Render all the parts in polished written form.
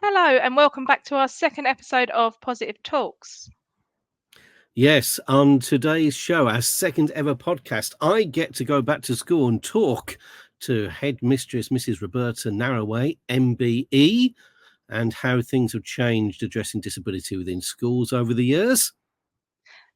Hello, and welcome back to our second episode of Positive Talks. Yes, on today's show, our second ever podcast, I get to go back to school and talk to Headmistress Mrs. Roberta Narraway, MBE, and how things have changed addressing disability within schools over the years.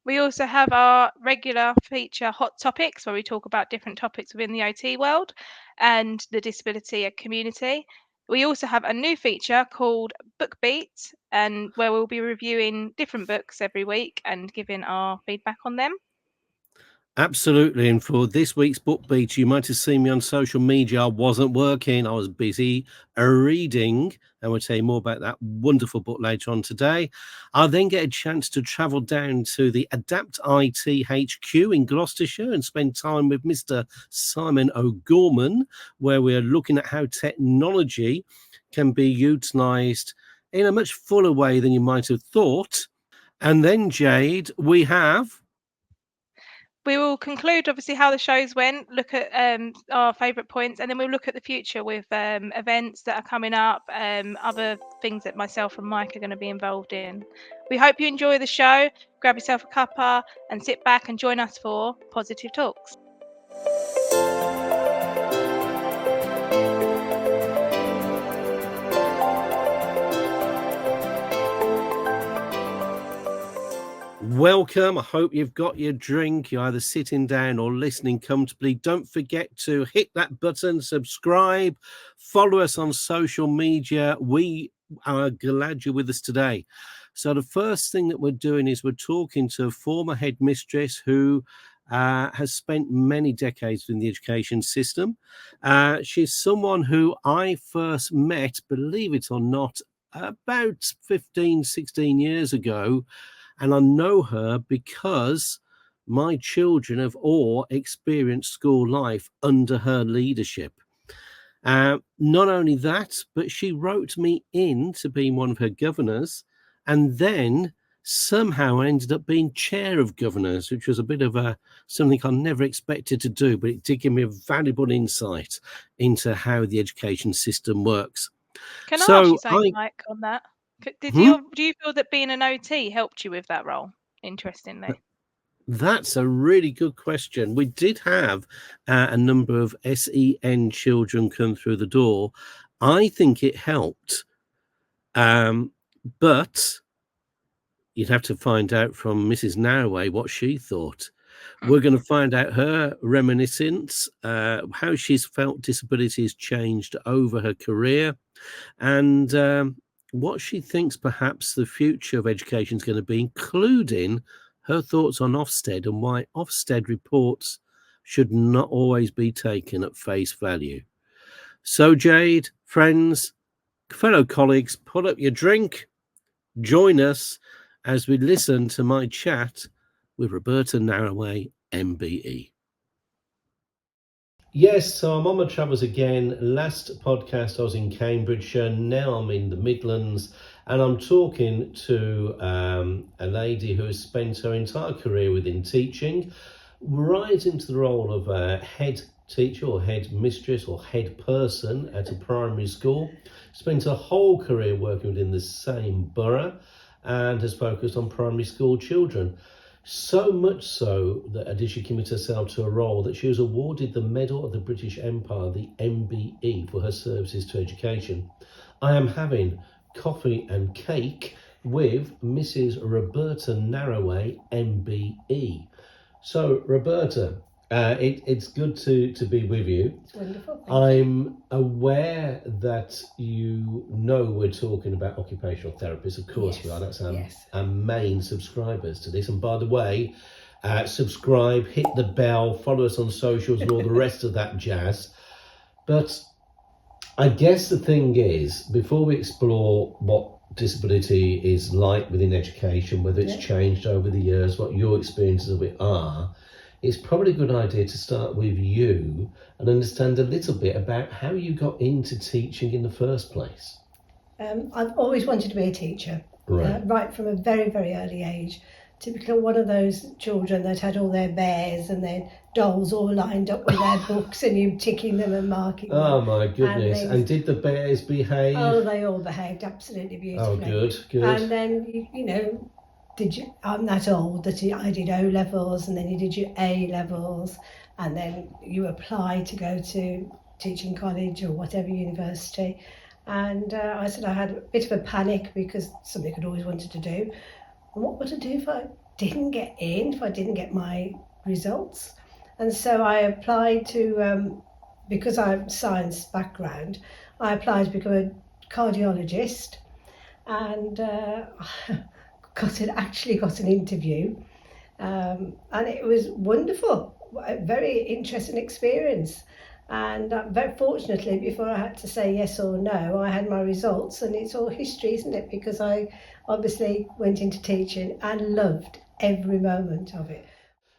We also have our regular feature Hot Topics, where we talk about different topics within the OT world and the disability community. We also have a new feature called Book Beat, and where we'll be reviewing different books every week and giving our feedback on them. Absolutely. And for this week's Book Beat, you might have seen me on social media. I wasn't working. I was busy reading. And we'll tell you more about that wonderful book later on today. I'll then get a chance to travel down to the Adapt IT HQ in Gloucestershire and spend time with Mr. Simon O'Gorman, where we're looking at how technology can be utilised in a much fuller way than you might have thought. And then, Jade, we will conclude, obviously, how the shows went, look at our favourite points, and then we'll look at the future with events that are coming up, other things that myself and Mike are going to be involved in. We hope you enjoy the show. Grab yourself a cuppa and sit back and join us for Positive Talks. Welcome. I hope you've got your drink. You're either sitting down or listening comfortably. Don't forget to hit that button, subscribe, follow us on social media. We are glad you're with us today. So the first thing that we're doing is we're talking to a former headmistress who has spent many decades in the education system. She's someone who I first met, believe it or not, about 15, 16 years ago. And I know her because my children have all experienced school life under her leadership. Not only that, but she wrote me in to being one of her governors, and then somehow ended up being chair of governors, which was a bit of something I never expected to do, but it did give me a valuable insight into how the education system works. Can I ask you something, Mike, on that? Do you feel that being an OT helped you with that role? Interestingly. That's a really good question. We did have a number of SEN children come through the door. I think it helped, but you'd have to find out from Mrs. Narraway what she thought. We're going to find out her reminiscence, how she's felt disability has changed over her career, and what she thinks perhaps the future of education is going to be, including her thoughts on Ofsted and why Ofsted reports should not always be taken at face value. So, Jade, friends, fellow colleagues, pull up your drink, join us as we listen to my chat with Roberta Narraway, MBE. Yes, so I'm on my travels again. Last podcast I was in Cambridgeshire, now I'm in the Midlands, and I'm talking to a lady who has spent her entire career within teaching, right into the role of a head teacher or head mistress or head person at a primary school, spent her whole career working within the same borough and has focused on primary school children. So much so that she committed herself to a role that she was awarded the Medal of the British Empire, the MBE, for her services to education. I am having coffee and cake with Mrs. Roberta Narraway, MBE. So, Roberta, it's good to be with you. It's wonderful. I'm aware that you know we're talking about occupational therapists. Of course yes, we are. That's yes. our main subscribers to this. And by the way, subscribe, hit the bell, follow us on socials and all the rest of that jazz. But I guess the thing is, before we explore what disability is like within education, whether it's changed over the years, what your experiences of it are, it's probably a good idea to start with you and understand a little bit about how you got into teaching in the first place. I've always wanted to be a teacher, right from a very, very early age. typical one of those children that had all their bears and their dolls all lined up with their books, and you ticking them and marking them. Oh my goodness! And And did the bears behave? Oh, they all behaved absolutely Oh, beautifully. good. And then you know, I'm that old that I did O levels, and then you did your A levels, and then you apply to go to teaching college or whatever university. And I said I had a bit of a panic because something I'd always wanted to do. And what would I do if I didn't get in, if I didn't get my results? And so I applied to, because I'm science background, I applied to become a cardiologist, and actually got an interview, and it was wonderful, a very interesting experience. And very fortunately, before I had to say yes or no, I had my results, and it's all history, isn't it? Because I obviously went into teaching and loved every moment of it.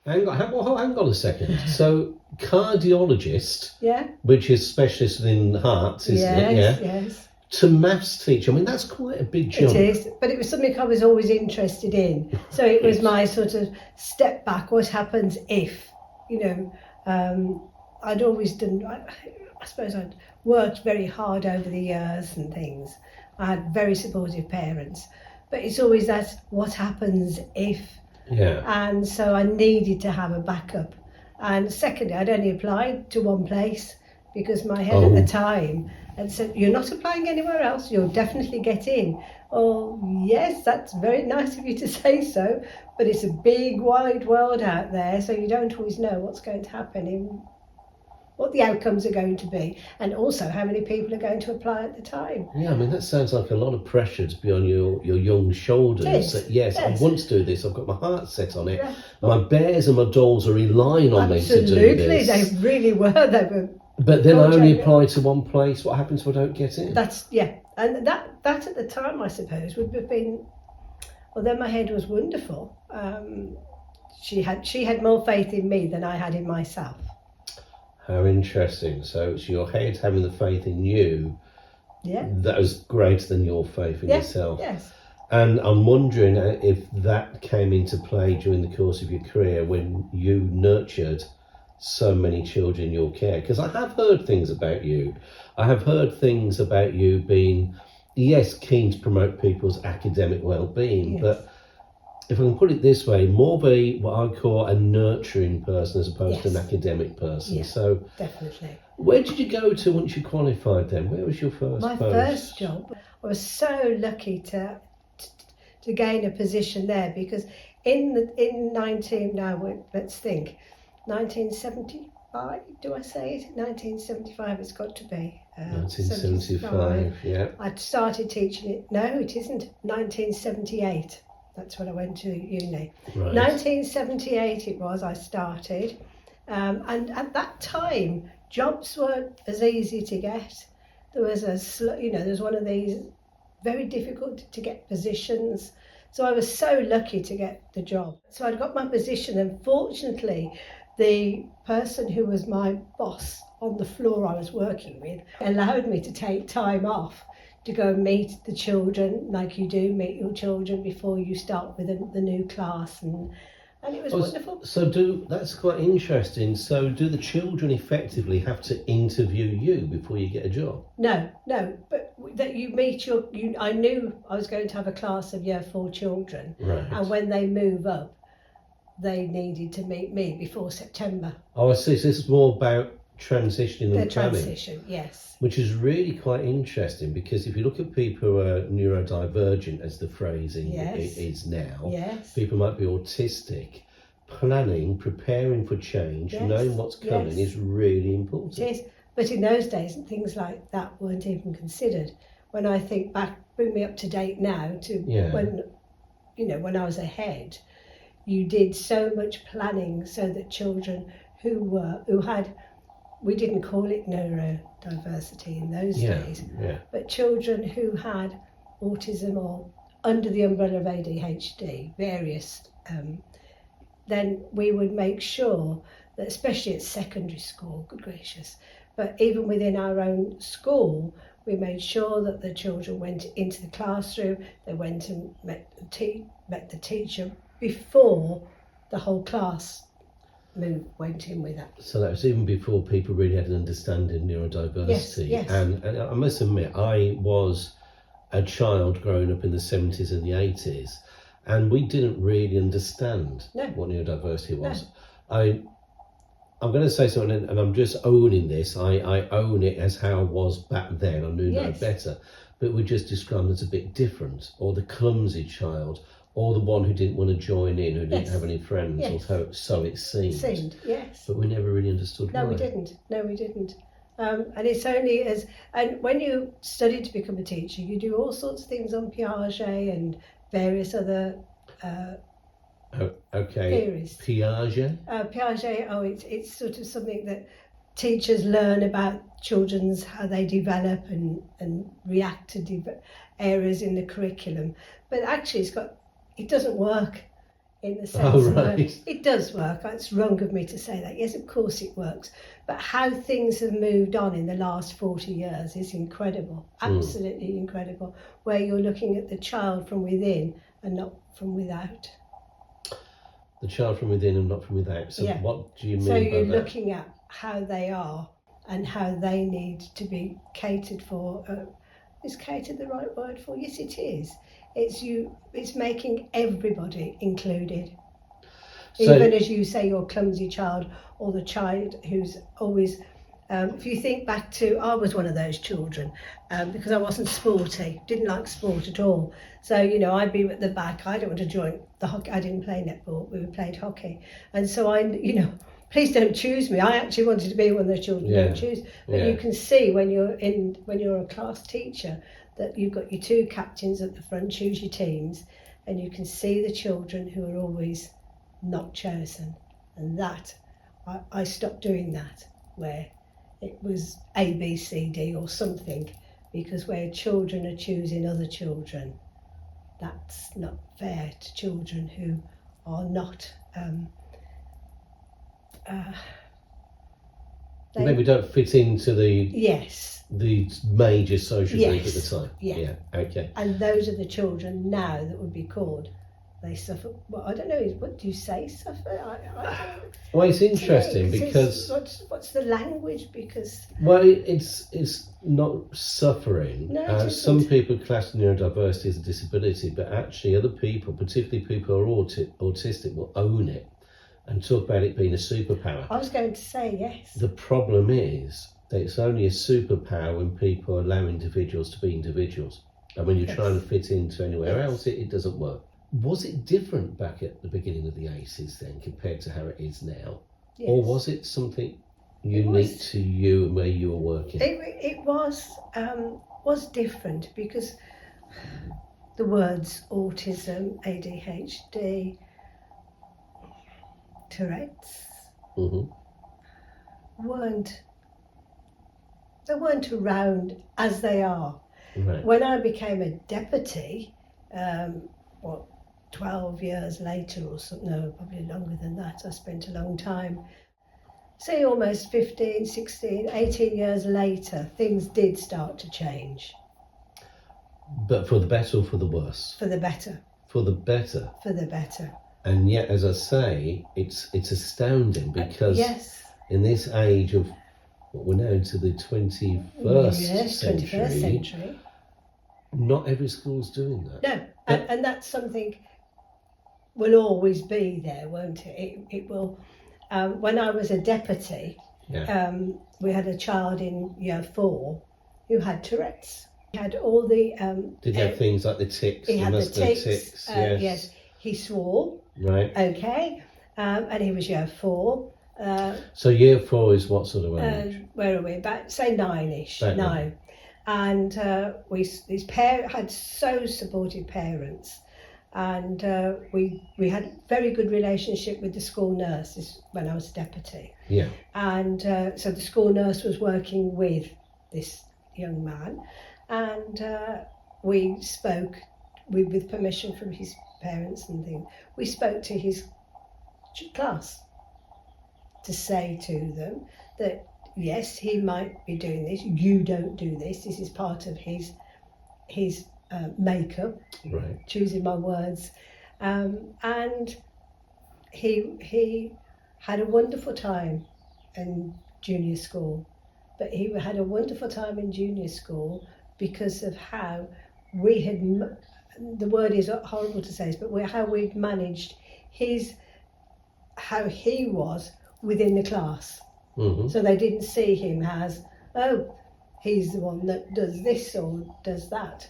Hang on a second. So, cardiologist, Yeah. which is specialist in hearts, isn't it? Yeah. Yes. To maths teacher, I mean, that's quite a big jump. It is, but it was something I was always interested in. So it was my sort of step back. What happens if, I'd always done, I suppose I'd worked very hard over the years and things. I had very supportive parents, but it's always that, what happens if? Yeah. And so I needed to have a backup. And secondly, I'd only applied to one place because my head at the time had said, you're not applying anywhere else, you'll definitely get in. Oh, yes, that's very nice of you to say so, but it's a big, wide world out there, so you don't always know what's going to happen in what the outcomes are going to be, and also how many people are going to apply at the time. Yeah, I mean, that sounds like a lot of pressure to be on your young shoulders. Yes, Yes, yes. I want to do this. I've got my heart set on it. Yeah. My bears and my dolls are relying on me to do this. Absolutely, they really were. They were. But then I only Genuine. apply to one place. What happens if I don't get in? And that at the time, I suppose, would have been. Although my head was wonderful, she had more faith in me than I had in myself. How interesting. So it's your head having the faith in you. Yeah. That was greater than your faith in yourself. Yes. And I'm wondering if that came into play during the course of your career when you nurtured so many children in your care. Because I have heard things about you. I have heard things about you being, yes, keen to promote people's academic well-being, Yes. but if I can put it this way, more be what I call a nurturing person as opposed to an Yes. academic person. Yeah. So Definitely. where did you go to once you qualified then? Where was your first My post? first job, I was so lucky to gain a position there, because in 1975, do I say it? 1975 it's got to be. 1975, yeah. I started teaching it, no it isn't, 1978. That's when I went to uni. Right. 1978 it was, I started. And at that time, jobs weren't as easy to get. There was there's one of these very difficult to get positions. So I was so lucky to get the job. So I'd got my position, and fortunately, the person who was my boss on the floor I was working with allowed me to take time off to go and meet the children, like you do, meet your children before you start with the new class, and it was wonderful. So that's quite interesting. So do the children effectively have to interview you before you get a job? No, but that you meet I knew I was going to have a class of year 4 children, Right. and when they move up, they needed to meet me before September. Oh, I see. So this is more about transitioning The and planning. transition, yes. Which is really quite interesting, because if you look at people who are neurodivergent, as the phrasing Yes. is now, Yes. people might be autistic, planning, preparing for change, Yes. knowing what's coming Yes. is really important. It is. But in those days, things like that weren't even considered. When I think back, bring me up to date now to Yeah. when I was a head, you did so much planning so that children who had, we didn't call it neurodiversity in those days, Yeah. but children who had autism or under the umbrella of ADHD, various, then we would make sure that, especially at secondary school, good gracious, but even within our own school, we made sure that the children went into the classroom, they went and met the teacher before the whole class went in with that. So that was even before people really had an understanding of neurodiversity. Yes. And I must admit, I was a child growing up in the 70s and the 80s, and we didn't really understand what neurodiversity was. I'm going to say something, and I'm just owning this. I own it as how I was back then. I knew no better. But we just described it as a bit different, or the clumsy child, or the one who didn't want to join in, who didn't have any friends, or so it seemed. Yes. But we never really understood why. No, we didn't. And it's only and when you study to become a teacher, you do all sorts of things on Piaget and various other theories. Piaget? Piaget, it's sort of something that teachers learn about children's, how they develop and react to areas in the curriculum. But actually it doesn't work in the sense that it does work. It's wrong of me to say that. Yes, of course it works. But how things have moved on in the last 40 years is incredible, absolutely incredible, where you're looking at the child from within and not from without. The child from within and not from without. So what do you mean by that? So you're looking at how they are and how they need to be catered for. Is catered the right word for? Yes, it is. It's making everybody included. So, even as you say, your clumsy child, or the child who's always, if you think back to, I was one of those children, because I wasn't sporty, didn't like sport at all. So, I'd be at the back, I don't want to join the hockey, I didn't play netball, we played hockey. And so please don't choose me. I actually wanted to be one of those children who don't choose. But you can see when you're a class teacher, that you've got your two captains at the front, choose your teams, and you can see the children who are always not chosen. And that, I stopped doing that, where it was A, B, C, D or something, because where children are choosing other children, that's not fair to children who are not... maybe don't fit into the major social group at the time. Yeah. Okay. And those are the children now that would be called. They suffer. Well, I don't know. What do you say? Suffer? I don't, well, it's interesting because what's the language? Because it's not suffering. No, some people class neurodiversity as a disability, but actually other people, particularly people who are autistic, will own it and talk about it being a superpower. I was going to say yes. The problem is that it's only a superpower when people allow individuals to be individuals. And when you're trying to fit into anywhere else, it doesn't work. Was it different back at the beginning of the 80s then compared to how it is now? Yes. Or was it something unique to you and where you were working? It was different because the words autism, ADHD, Tourette's weren't around as they are. Right. When I became a deputy, 12 years later or something, no, probably longer than that, I spent a long time. Say almost 15, 16, 18 years later, things did start to change. But for the better or for the worse? For the better. For the better? For the better. And yet, as I say, it's astounding because in this age of what we're now into the 21st century, not every school's doing that. No, and that's something will always be there, won't it? It will. When I was a deputy, we had a child in year 4 who had Tourette's. He had all the... Did he have things like the tics? He had the tics. Yes. He swore. Right. Okay. And he was year 4. So year 4 is what sort of age? Where are we? About, say, 9-ish. 9. And his parents had so supportive parents. And we had a very good relationship with the school nurse when I was deputy. Yeah. And so the school nurse was working with this young man, and we spoke, with permission from his parents and things, we spoke to his class to say to them that yes, he might be doing this, you don't do this is part of his makeup, right? Choosing my words, And he had a wonderful time in junior school, but he had a wonderful time in junior school because of how we had, the word is horrible to say, but how we'd managed how he was within the class. Mm-hmm. So they didn't see him as, oh, he's the one that does this or does that.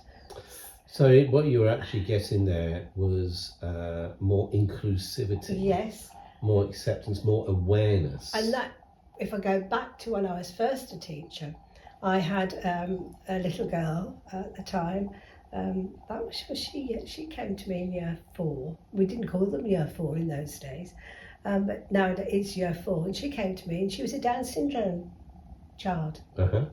So what you were actually getting there was more inclusivity. Yes. More acceptance, more awareness. And that, if I go back to when I was first a teacher, I had a little girl at the time. She came to me in year 4. We didn't call them year 4 in those days, but now it's year 4. And she came to me, and she was a Down syndrome child. Yeah.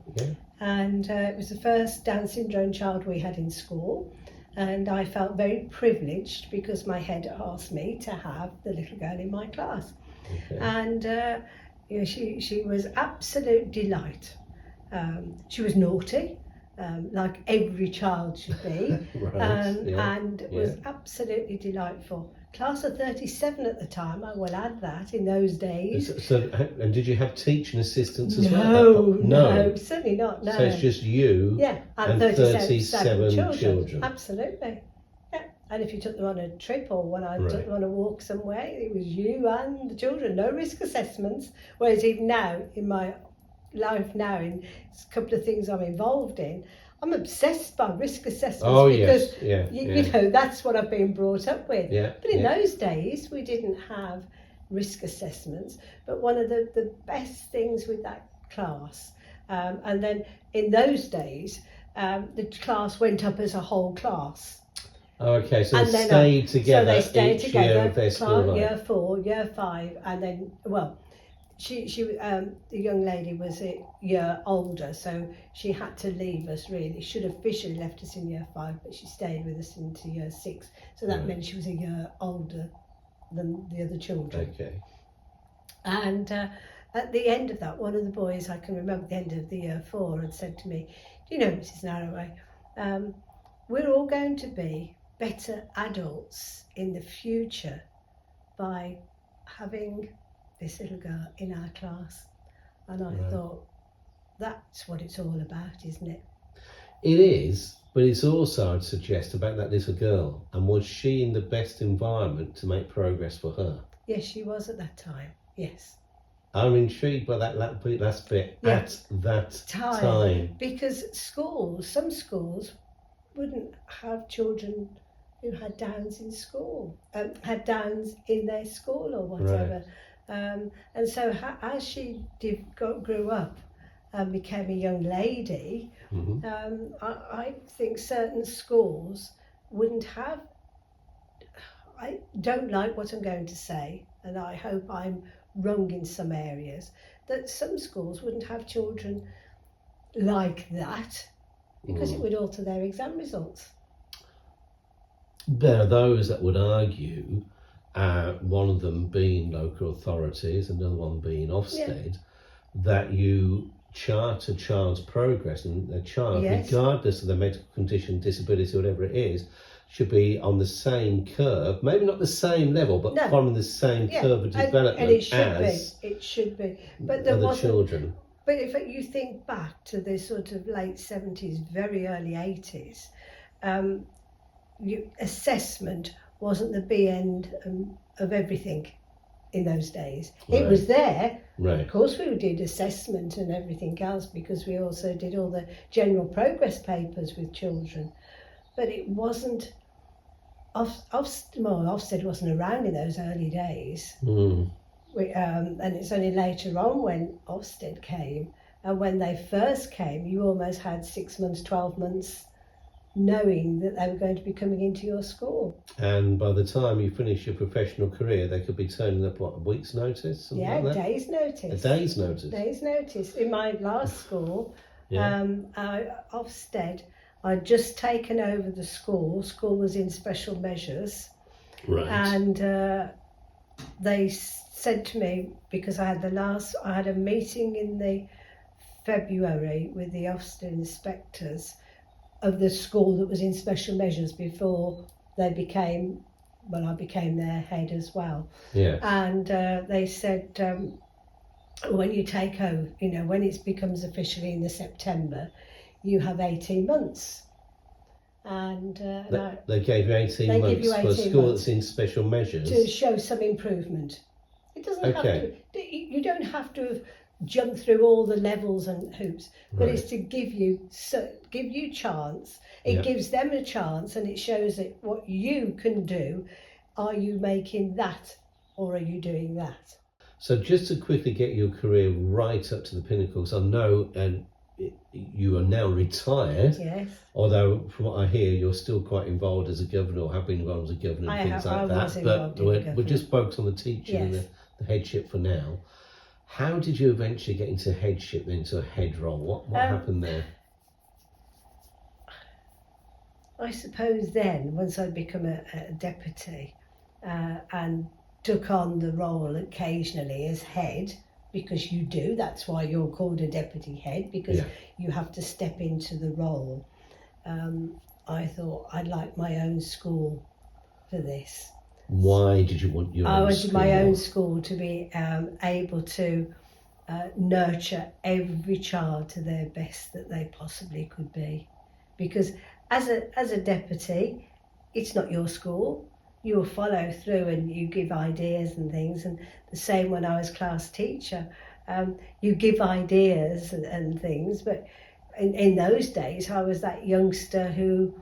And it was the first Down syndrome child we had in school. And I felt very privileged because my head asked me to have the little girl in my class. Okay. And she was absolute delight. She was naughty, like every child should be, and it was absolutely delightful. Class of 37 at the time, I will add that, in those days. So, and did you have teaching assistants as well? No, certainly not, no. So it's just you and 37 children. Absolutely, yeah. And if you took them on a trip or when I took them on a walk somewhere, it was you and the children, no risk assessments. Whereas even now, in my life now, in a couple of things I'm involved in, I'm obsessed by risk assessments because you know, that's what I've been brought up with. But in those days, we didn't have risk assessments. But one of the best things with that class, and then in those days, the class went up as a whole class. Okay, so they stayed together. So they stayed together. Year of their school life. Year 4, year 5, and then She the young lady was a year older, so she had to leave us really. Should have officially left us in year 5, but she stayed with us into year 6. So that meant she was a year older than the other children. Okay. And at the end of that, one of the boys, I can remember at the end of the year 4, had said to me, "Do you know, Mrs. Narroway, we're all going to be better adults in the future by having this little girl in our class." And I thought, that's what it's all about, isn't it? It is, but it's also, I'd suggest, about that little girl. And was she in the best environment to make progress for her? Yes, she was at that time, yes. I'm intrigued by that last bit, at that time. Because some schools wouldn't have children who had Downs in school, had Downs in their school or whatever. And so as she grew up and became a young lady, I think certain schools wouldn't have, I don't like what I'm going to say, and I hope I'm wrong in some areas, that some schools wouldn't have children like that because it would alter their exam results. There are those that would argue, one of them being local authorities, another one being Ofsted, that you chart a child's progress, and a child, regardless of their medical condition, disability, whatever it is, should be on the same curve, maybe not the same level, but following the same curve of development and it should be. But there other children. But if you think back to the sort of late 70s, very early 80s, assessment wasn't the be end of everything in those days. It was there. Of course we did assessment and everything else because we also did all the general progress papers with children. But it wasn't, Ofsted wasn't around in those early days. And it's only later on when Ofsted came. And when they first came, you almost had 6 months, 12 months knowing that they were going to be coming into your school. And by the time you finish your professional career, they could be turning up, what, a week's notice? Like day's notice. A day's notice? Day's notice. In my last school, Ofsted, I'd just taken over the school. School was in special measures. And they said to me, because I had a meeting in the February with the Ofsted inspectors of the school that was in special measures before they became well, I became their head as well. Yeah. And they said, when you take over, when it becomes officially in the September, you have 18 months. And they gave you 18 months give you for a 18 school months that's in special measures to show some improvement. It doesn't have to. You don't have to jump through all the levels and hoops, but Right. it's to give you chance. It gives them a chance, and it shows that what you can do. Are you making that, or are you doing that? So just to quickly get your career right up to the pinnacle, because I know you are now retired. Yes. Although from what I hear, you're still quite involved as a governor, or have been involved as a governor and things like that. But we're just focused on the teaching and the headship for now. How did you eventually get into headship, then to a head role? What happened there? I suppose then, once I'd become a deputy and took on the role occasionally as head, because you do, that's why you're called a deputy head, because you have to step into the role. I thought I'd like my own school for this. Why did you want your own school? I wanted my own school to be able to nurture every child to their best that they possibly could be. Because as a deputy, it's not your school. You'll follow through and you give ideas and things. And the same when I was class teacher, you give ideas and things. But in those days, I was that youngster who,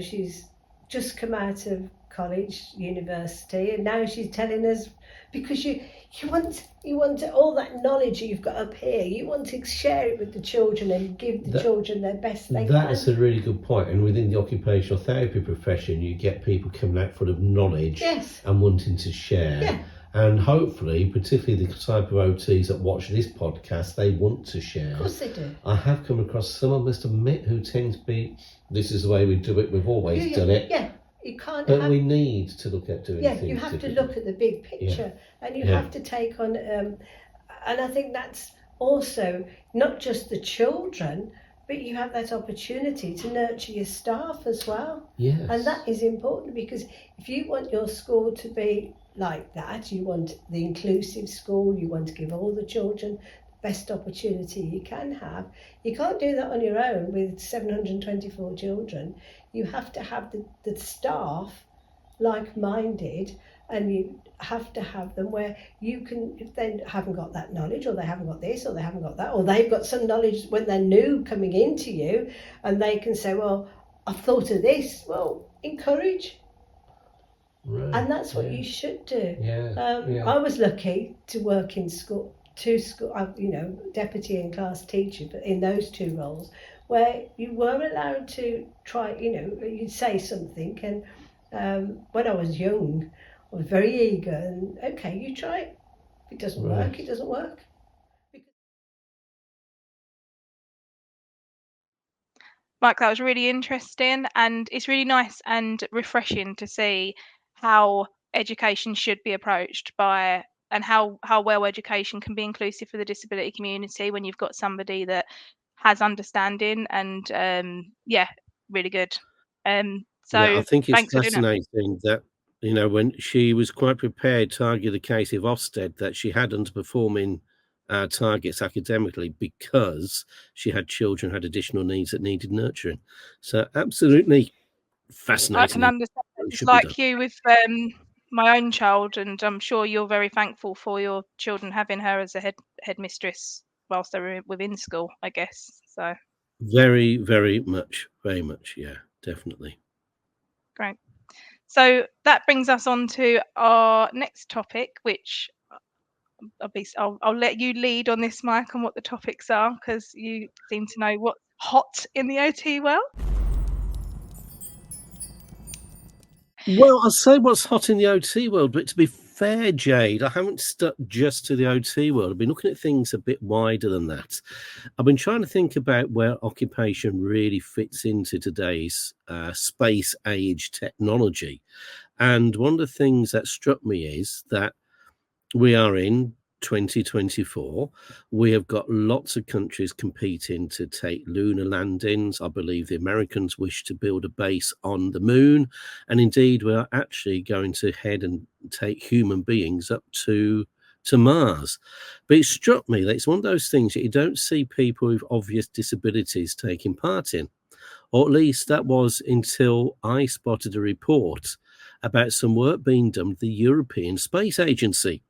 she's just come out of college, university, and now she's telling us, because you want all that knowledge that you've got up here, you want to share it with the children and give the children their best they can. That's a really good point. And within the occupational therapy profession, you get people coming out full of knowledge and wanting to share. Yeah. And hopefully, particularly the type of OTs that watch this podcast, they want to share. Of course they do. I have come across some, I must admit, who tend to be, this is the way we do it, we've always done it. Yeah. You can't. But we need to look at doing things. Yeah, you have to look at the big picture, and you have to take on. And I think that's also not just the children, but you have that opportunity to nurture your staff as well. Yes. And that is important, because if you want your school to be like that, you want the inclusive school, you want to give all the children the best opportunity you can have. You can't do that on your own with 724 children. You have to have the staff like-minded, and you have to have them where you can, if they haven't got that knowledge, or they haven't got this, or they haven't got that, or they've got some knowledge when they're new coming into you, and they can say, well, I've thought of this. Well, encourage. Right. And that's what you should do. Yeah. I was lucky to work in school, deputy and class teacher, but in those two roles, where you were allowed to try, you'd say something. And when I was young, I was very eager, and okay, you try it. If it doesn't work, it doesn't work. Mike, that was really interesting, and it's really nice and refreshing to see how education should be approached and how well education can be inclusive for the disability community when you've got somebody that has understanding, and really good. I think it's fascinating that, when she was quite prepared to argue the case of Ofsted that she had underperforming targets academically because she had children who had additional needs that needed nurturing. So absolutely fascinating. I can understand. It's like you with my own child, and I'm sure you're very thankful for your children having her as a headmistress whilst they were within school, I guess. So very, very much, yeah, definitely. Great. So that brings us on to our next topic, which I'll let you lead on this, Mike, on what the topics are, because you seem to know what's hot in the OT world. Well, I'll say what's hot in the OT world, but to be fair, Jade, I haven't stuck just to the OT world. I've been looking at things a bit wider than that. I've been trying to think about where occupation really fits into today's space age technology. And one of the things that struck me is that we are in 2024, we have got lots of countries competing to take lunar landings. I believe the Americans wish to build a base on the moon. And indeed, we're actually going to head and take human beings up to Mars. But it struck me that it's one of those things that you don't see people with obvious disabilities taking part in. Or at least that was until I spotted a report about some work being done with the European Space Agency.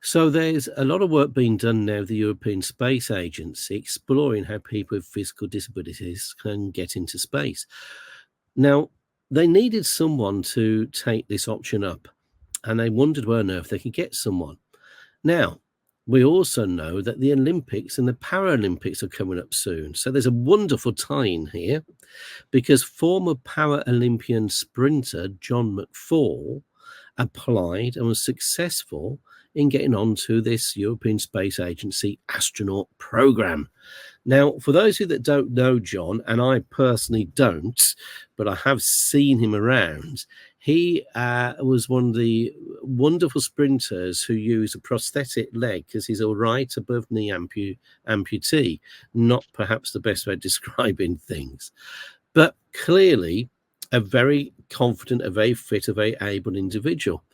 So there's a lot of work being done now with the European Space Agency exploring how people with physical disabilities can get into space. Now, they needed someone to take this option up, and they wondered where on earth they could get someone. Now, we also know that the Olympics and the Paralympics are coming up soon. So there's a wonderful tie-in here, because former Paralympian sprinter John McFall applied and was successful in getting onto this European Space Agency astronaut program. Now, for those of you that don't know John, and I personally don't, but I have seen him around, he was one of the wonderful sprinters who used a prosthetic leg because he's a right above knee amputee. Not perhaps the best way of describing things, but clearly a very confident, a very fit, a very able individual.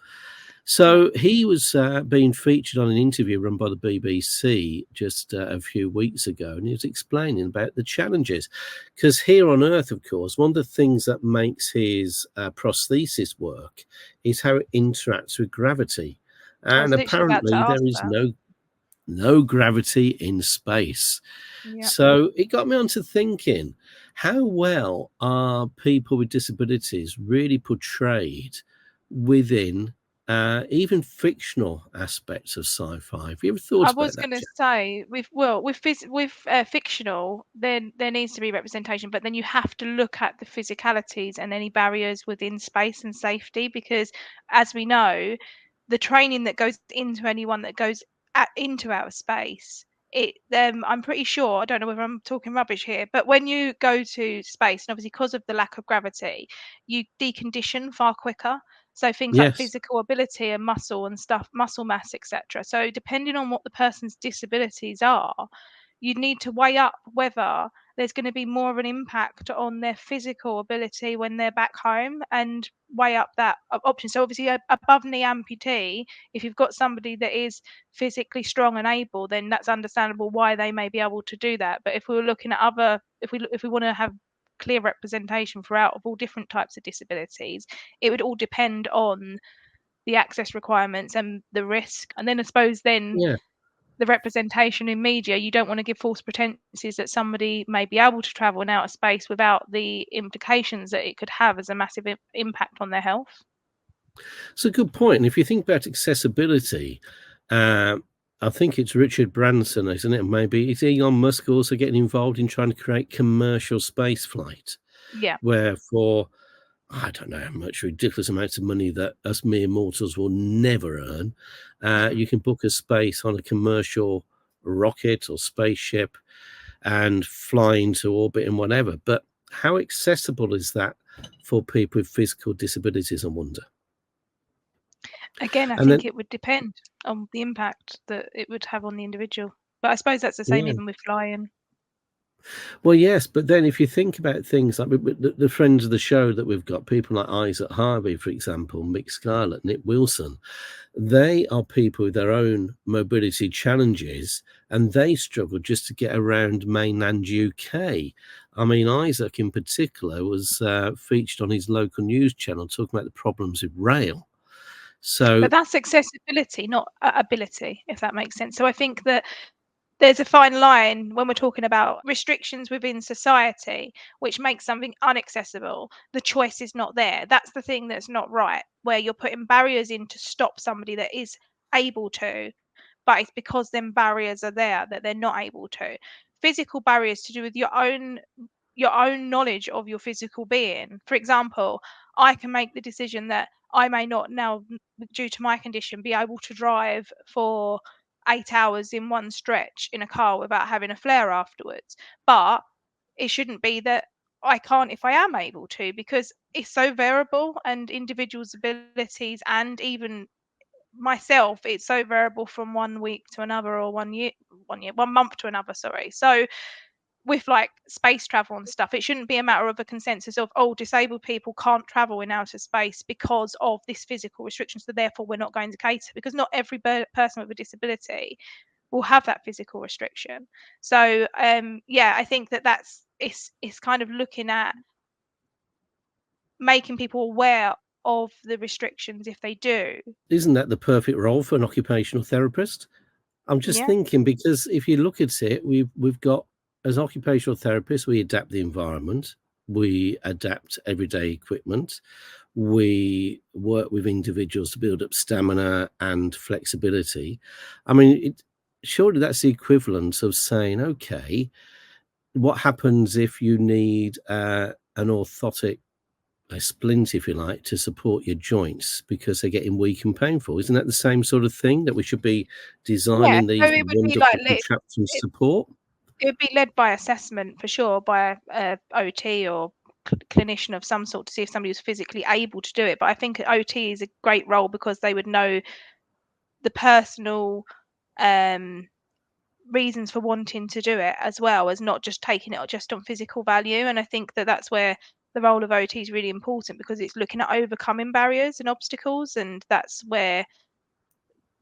So he was being featured on an interview run by the BBC just a few weeks ago, and he was explaining about the challenges. Because here on Earth, of course, one of the things that makes his prosthesis work is how it interacts with gravity. And apparently there is no gravity in space. Yep. So it got me onto thinking, how well are people with disabilities really portrayed within even fictional aspects of sci-fi? Have you ever thought about that? I was going to say, with fictional, then there needs to be representation, but then you have to look at the physicalities and any barriers within space and safety, because as we know, the training that goes into anyone that goes into outer space, I'm pretty sure, I don't know whether I'm talking rubbish here, but when you go to space, and obviously because of the lack of gravity, you decondition far quicker. So things like physical ability and muscle and stuff, muscle mass, etc. So depending on what the person's disabilities are, you need to weigh up whether there's going to be more of an impact on their physical ability when they're back home, and weigh up that option. So obviously above knee amputee, if you've got somebody that is physically strong and able, then that's understandable why they may be able to do that. But if we were looking at other, if we want to have clear representation throughout of all different types of disabilities, it would all depend on the access requirements and the risk. And then I suppose the representation in media, you don't want to give false pretenses that somebody may be able to travel in outer space without the implications that it could have as a massive impact on their health. It's a good point. And if you think about accessibility, I think it's Richard Branson, isn't it? Maybe is Elon Musk also getting involved in trying to create commercial space flight? Yeah. Where for, I don't know how much, ridiculous amounts of money that us mere mortals will never earn, you can book a space on a commercial rocket or spaceship and fly into orbit and whatever. But how accessible is that for people with physical disabilities, I wonder? Again, I think it would depend on the impact that it would have on the individual. But I suppose that's the same even with flying. Well, yes, but then if you think about things like the friends of the show that we've got, people like Isaac Harvey, for example, Mick Scarlett, Nick Wilson, they are people with their own mobility challenges, and they struggle just to get around mainland UK. I mean, Isaac in particular was featured on his local news channel talking about the problems with rail. But that's accessibility, not ability, if that makes sense. So I think that there's a fine line when we're talking about restrictions within society, which makes something inaccessible. The choice is not there. That's the thing that's not right, where you're putting barriers in to stop somebody that is able to, but it's because them barriers are there that they're not able to. Physical barriers to do with your own knowledge of your physical being. For example, I can make the decision that I may not now, due to my condition, be able to drive for 8 hours in one stretch in a car without having a flare afterwards. But it shouldn't be that I can't if I am able to, because it's so variable, and individuals' abilities and even myself, it's so variable from 1 week to another, or 1 month to another, sorry. So with like space travel and stuff, it shouldn't be a matter of a consensus of, oh, disabled people can't travel in outer space because of this physical restriction, so therefore we're not going to cater, because not every person with a disability will have that physical restriction. So yeah, I think it's kind of looking at making people aware of the restrictions if they do. Isn't that the perfect role for an occupational therapist? I'm just Yeah. thinking, because if you look at it, we've got, as occupational therapists, we adapt the environment, we adapt everyday equipment, we work with individuals to build up stamina and flexibility. I mean, surely that's the equivalent of saying, okay, what happens if you need an orthotic, a splint, if you like, to support your joints because they're getting weak and painful? Isn't that the same sort of thing, that we should be Yeah, designing so these it would be wonderful like contraptions it, support? it would be led by assessment for sure, by a OT or clinician of some sort, to see if somebody was physically able to do it. But I think OT is a great role because they would know the personal um, reasons for wanting to do it, as well as not just taking it just on physical value. And I think that's where the role of OT is really important, because it's looking at overcoming barriers and obstacles, and that's where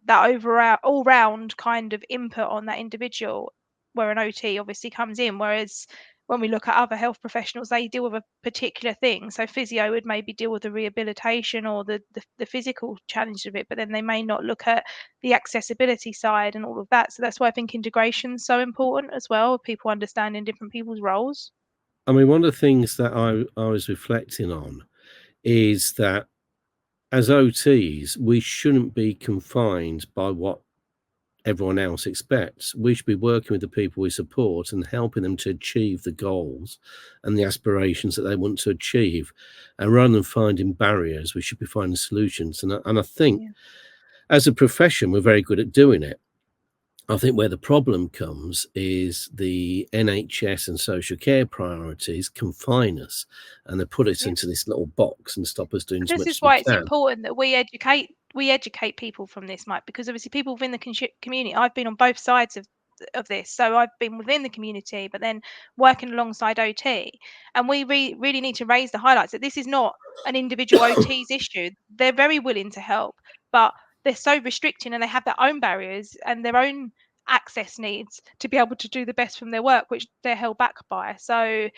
that overall all round kind of input on that individual, where an OT obviously comes in. Whereas when we look at other health professionals, they deal with a particular thing. So physio would maybe deal with the rehabilitation or the physical challenge of it, but then they may not look at the accessibility side and all of that. So that's why I think integration is so important as well, people understanding different people's roles. I mean, one of the things that I was reflecting on is that as OTs, we shouldn't be confined by what everyone else expects. We should be working with the people we support and helping them to achieve the goals and the aspirations that they want to achieve. And rather than finding barriers, we should be finding solutions. And I think Yeah. as a profession, we're very good at doing it. I think where the problem comes is the NHS and social care priorities confine us, and they put us Yeah. into this little box and stop us doing as This much is as we why it's can. important that we educate people from this, Mike, because obviously people within the community, I've been on both sides of this. So I've been within the community, but then working alongside OT, and we really need to raise the highlights that this is not an individual OT's issue. They're very willing to help, but they're so restricting, and they have their own barriers and their own access needs to be able to do the best from their work, which they're held back by. So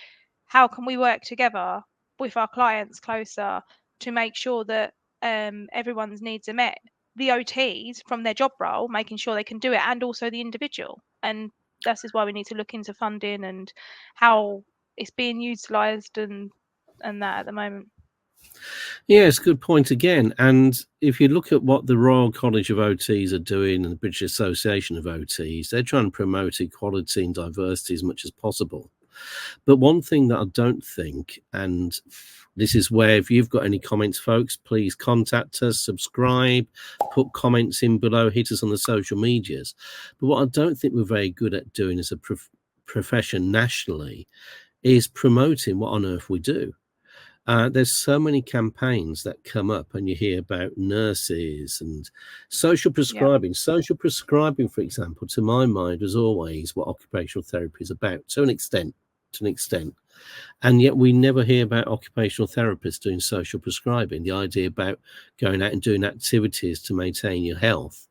how can we work together with our clients closer to make sure that everyone's needs are met? The OTs from their job role, making sure they can do it, and also the individual. And this is why we need to look into funding and how it's being utilised and that at the moment. Yeah, it's a good point again. And if you look at what the Royal College of OTs are doing and the British Association of OTs, they're trying to promote equality and diversity as much as possible. But one thing that I don't think, and this is where, if you've got any comments, folks, please contact us, subscribe, put comments in below, hit us on the social medias. But what I don't think we're very good at doing as a profession nationally is promoting what on earth we do. There's so many campaigns that come up, and you hear about nurses and social prescribing. Social prescribing, for example, to my mind, was always what occupational therapy is about, to an extent. And yet we never hear about occupational therapists doing social prescribing. The idea about going out and doing activities to maintain your health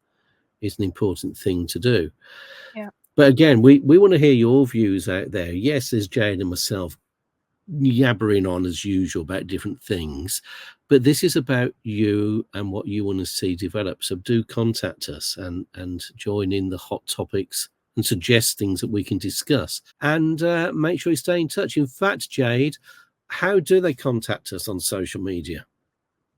is an important thing to do. Yeah. But again, we want to hear your views out there. Yes, there's Jade and myself yabbering on as usual about different things, but this is about you and what you want to see develop. So do contact us and join in the hot topics and suggest things that we can discuss, and make sure you stay in touch. In fact, Jade, how do they contact us on social media?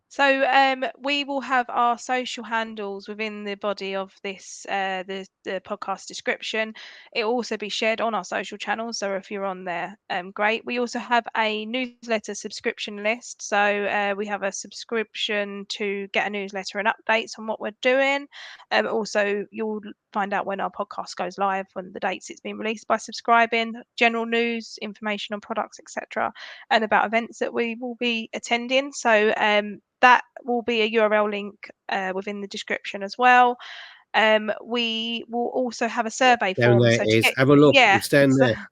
So we will have our social handles within the body of this the podcast description. It will also be shared on our social channels. So if you're on there, great. We also have a newsletter subscription list. So we have a subscription to get a newsletter and updates on what we're doing. Also, you'll find out when our podcast goes live, when the dates it's been released, by subscribing. General news, information on products, etc., and about events that we will be attending. So that will be a URL link within the description as well. We will also have a survey Down form. there So it to is. get, Have a look. yeah, It's down so, there.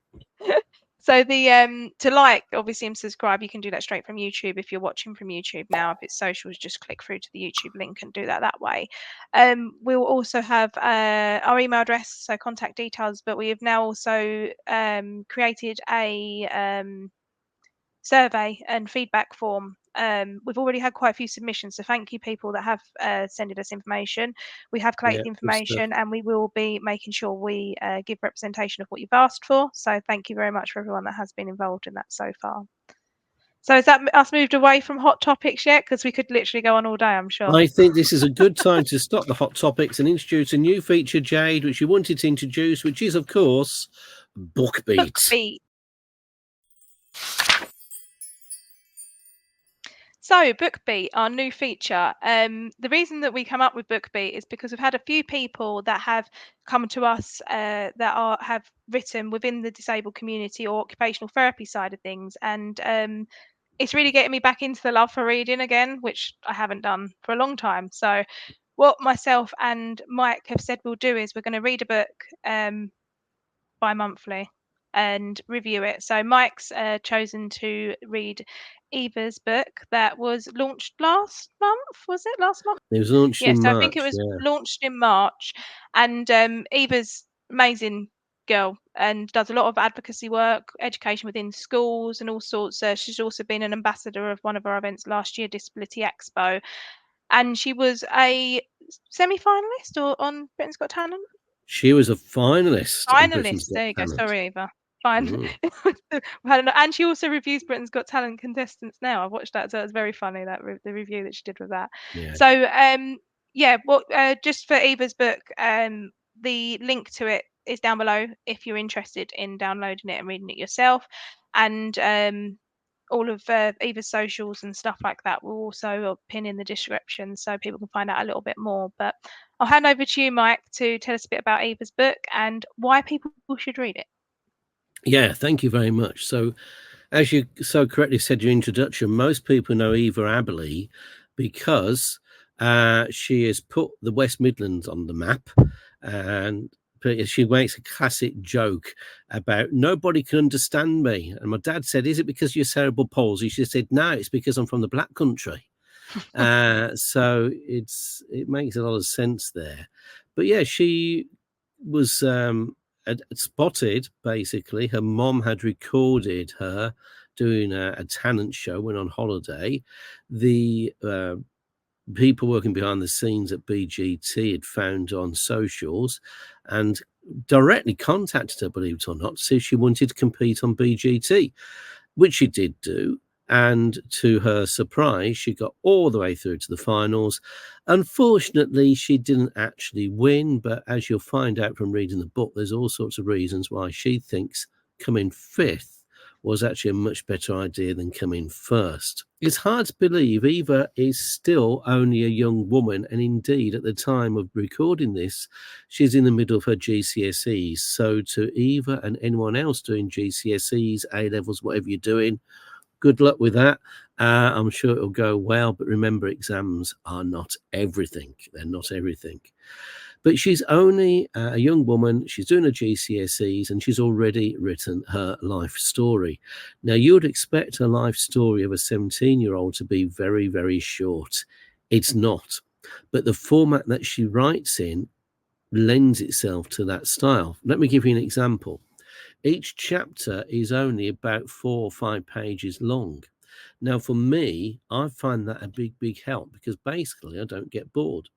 so the to like, obviously, and subscribe, you can do that straight from YouTube. If you're watching from YouTube now, if it's socials, just click through to the YouTube link and do that way. We'll also have our email address, so contact details, but we have now also created a survey and feedback form. We've already had quite a few submissions, so thank you people that have sent us information. We have collected information, and we will be making sure we give representation of what you've asked for. So thank you very much for everyone that has been involved in that so far. So is that us moved away from hot topics yet? Because we could literally go on all day, I'm sure. I think this is a good time to stop the hot topics and introduce a new feature, Jade, which you wanted to introduce, which is, of course, BookBeat. BookBeat. So BookBeat, our new feature. The reason that we come up with BookBeat is because we've had a few people that have come to us that have written within the disabled community or occupational therapy side of things, and it's really getting me back into the love for reading again, which I haven't done for a long time. So what myself and Mike have said we'll do is we're going to read a book bi-monthly and review it. So Mike's chosen to read Eva's book that was launched last month. Was it last month? It was launched in March. I think it was launched in March. And Eva's amazing girl and does a lot of advocacy work, education within schools and all sorts. She's also been an ambassador of one of our events last year, Disability Expo. And she was a semi-finalist on Britain's Got Talent. She was a finalist. There you go. Sorry, Eva. Fine. And she also reviews Britain's Got Talent contestants now. I've watched that, so it's very funny, that the review that she did with that. Yeah. So just for Eva's book, the link to it is down below if you're interested in downloading it and reading it yourself. And all of Eva's socials and stuff like that will also pin in the description so people can find out a little bit more. But I'll hand over to you, Mike, to tell us a bit about Eva's book and why people should read it. Yeah, thank you very much. So, as you so correctly said in your introduction, most people know Eva Aberley because she has put the West Midlands on the map, and she makes a classic joke about nobody can understand me. And my dad said, "Is it because you're cerebral palsy?" She said, "No, it's because I'm from the Black Country." So it makes a lot of sense there. But yeah, she was had spotted, basically. Her mom had recorded her doing a talent show when on holiday. The people working behind the scenes at BGT had found on socials and directly contacted her, believe it or not, to see if she wanted to compete on BGT, which she did do. And to her surprise, she got all the way through to the finals. Unfortunately, she didn't actually win, but as you'll find out from reading the book, there's all sorts of reasons why she thinks coming fifth was actually a much better idea than coming first. It's hard to believe Eva is still only a young woman, and indeed, at the time of recording this, she's in the middle of her GCSEs. So to Eva and anyone else doing GCSEs, A-levels, whatever you're doing, good luck with that. I'm sure it'll go well, but remember, exams are not everything. They're not everything. But she's only a young woman. She's doing her GCSEs, and she's already written her life story. Now, you would expect a life story of a 17-year-old to be very, very short. It's not. But the format that she writes in lends itself to that style. Let me give you an example. Each chapter is only about 4 or 5 pages long. Now, for me, I find that a big, big help because basically I don't get bored.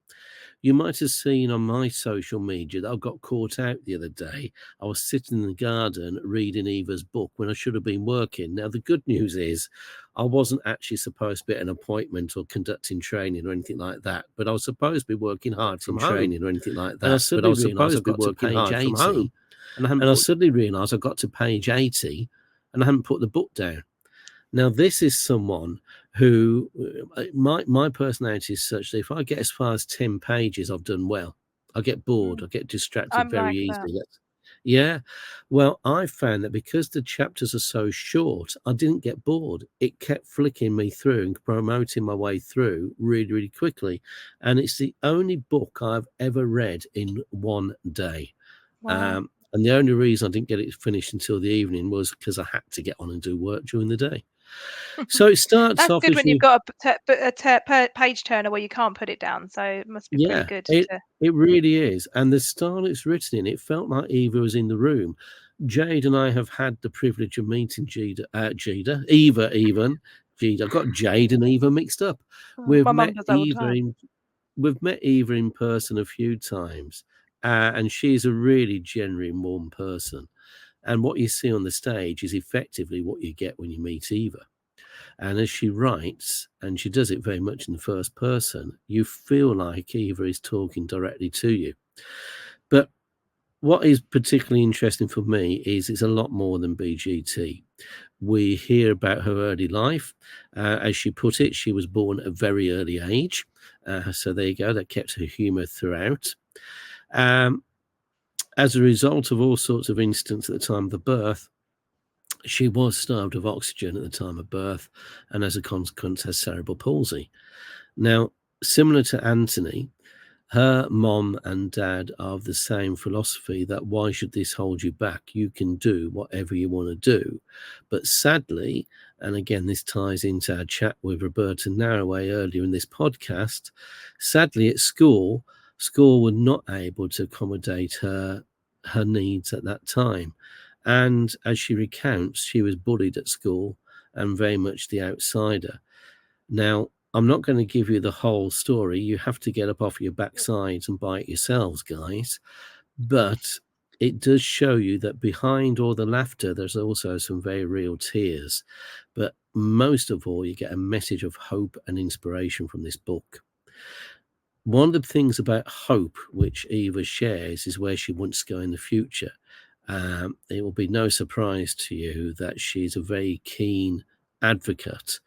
You might have seen on my social media that I got caught out the other day. I was sitting in the garden reading Eva's book when I should have been working. Now, the good news is I wasn't actually supposed to be at an appointment or conducting training or anything like that, but I was supposed to be working hard from training or anything like that. But I was supposed to be working hard from home. And I suddenly realised I got to page 80 and I hadn't put the book down. Now, this is someone who, my personality is such that if I get as far as 10 pages, I've done well. I get bored. I get distracted I'm very like that. easily. Yeah. Well, I found that because the chapters are so short, I didn't get bored. It kept flicking me through and promoting my way through really, really quickly. And it's the only book I've ever read in one day. Wow. And the only reason I didn't get it finished until the evening was because I had to get on and do work during the day. So it starts That's off good as when you've got a page turner where you can't put it down. So it must be pretty good it to. it really is. And the style it's written in, it felt like Eva was in the room. Jade and I have had the privilege of meeting Eva even. Jade, I got Jade and Eva mixed up. My mum does that all the time. We've met Eva in person a few times, and she's a really genuine, warm person. And what you see on the stage is effectively what you get when you meet Eva. And as she writes, and she does it very much in the first person, you feel like Eva is talking directly to you. But what is particularly interesting for me is it's a lot more than BGT. We hear about her early life. As she put it, she was born at a very early age. So there you go, that kept her humour throughout. As a result of all sorts of incidents at the time of the birth, she was starved of oxygen at the time of birth, and as a consequence has cerebral palsy. Now, similar to Anthony, her mom and dad are of the same philosophy that why should this hold you back? You can do whatever you want to do. But sadly, and again, this ties into our chat with Roberta Narroway earlier in this podcast, sadly at school were not able to accommodate her needs at that time. And as she recounts, she was bullied at school and very much the outsider. Now, I'm not going to give you the whole story. You have to get up off your backsides and buy it yourselves, guys. But it does show you that behind all the laughter, there's also some very real tears. But most of all, you get a message of hope and inspiration from this book. One of the things about hope, which Eva shares, is where she wants to go in the future. It will be no surprise to you that she's a very keen advocate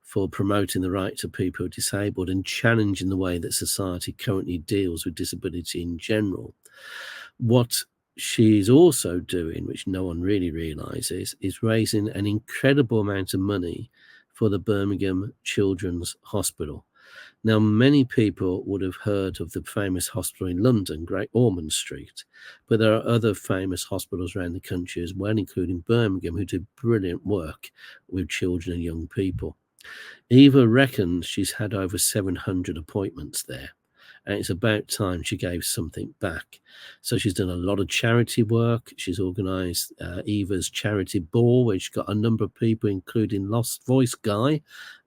for promoting the rights of people who are disabled and challenging the way that society currently deals with disability in general. What she's also doing, which no one really realizes, is raising an incredible amount of money for the Birmingham Children's Hospital. Now, many people would have heard of the famous hospital in London, Great Ormond Street, but there are other famous hospitals around the country as well, including Birmingham, who do brilliant work with children and young people. Eva reckons she's had over 700 appointments there, and it's about time she gave something back. So she's done a lot of charity work. She's organised Eva's charity ball, which got a number of people, including Lost Voice Guy,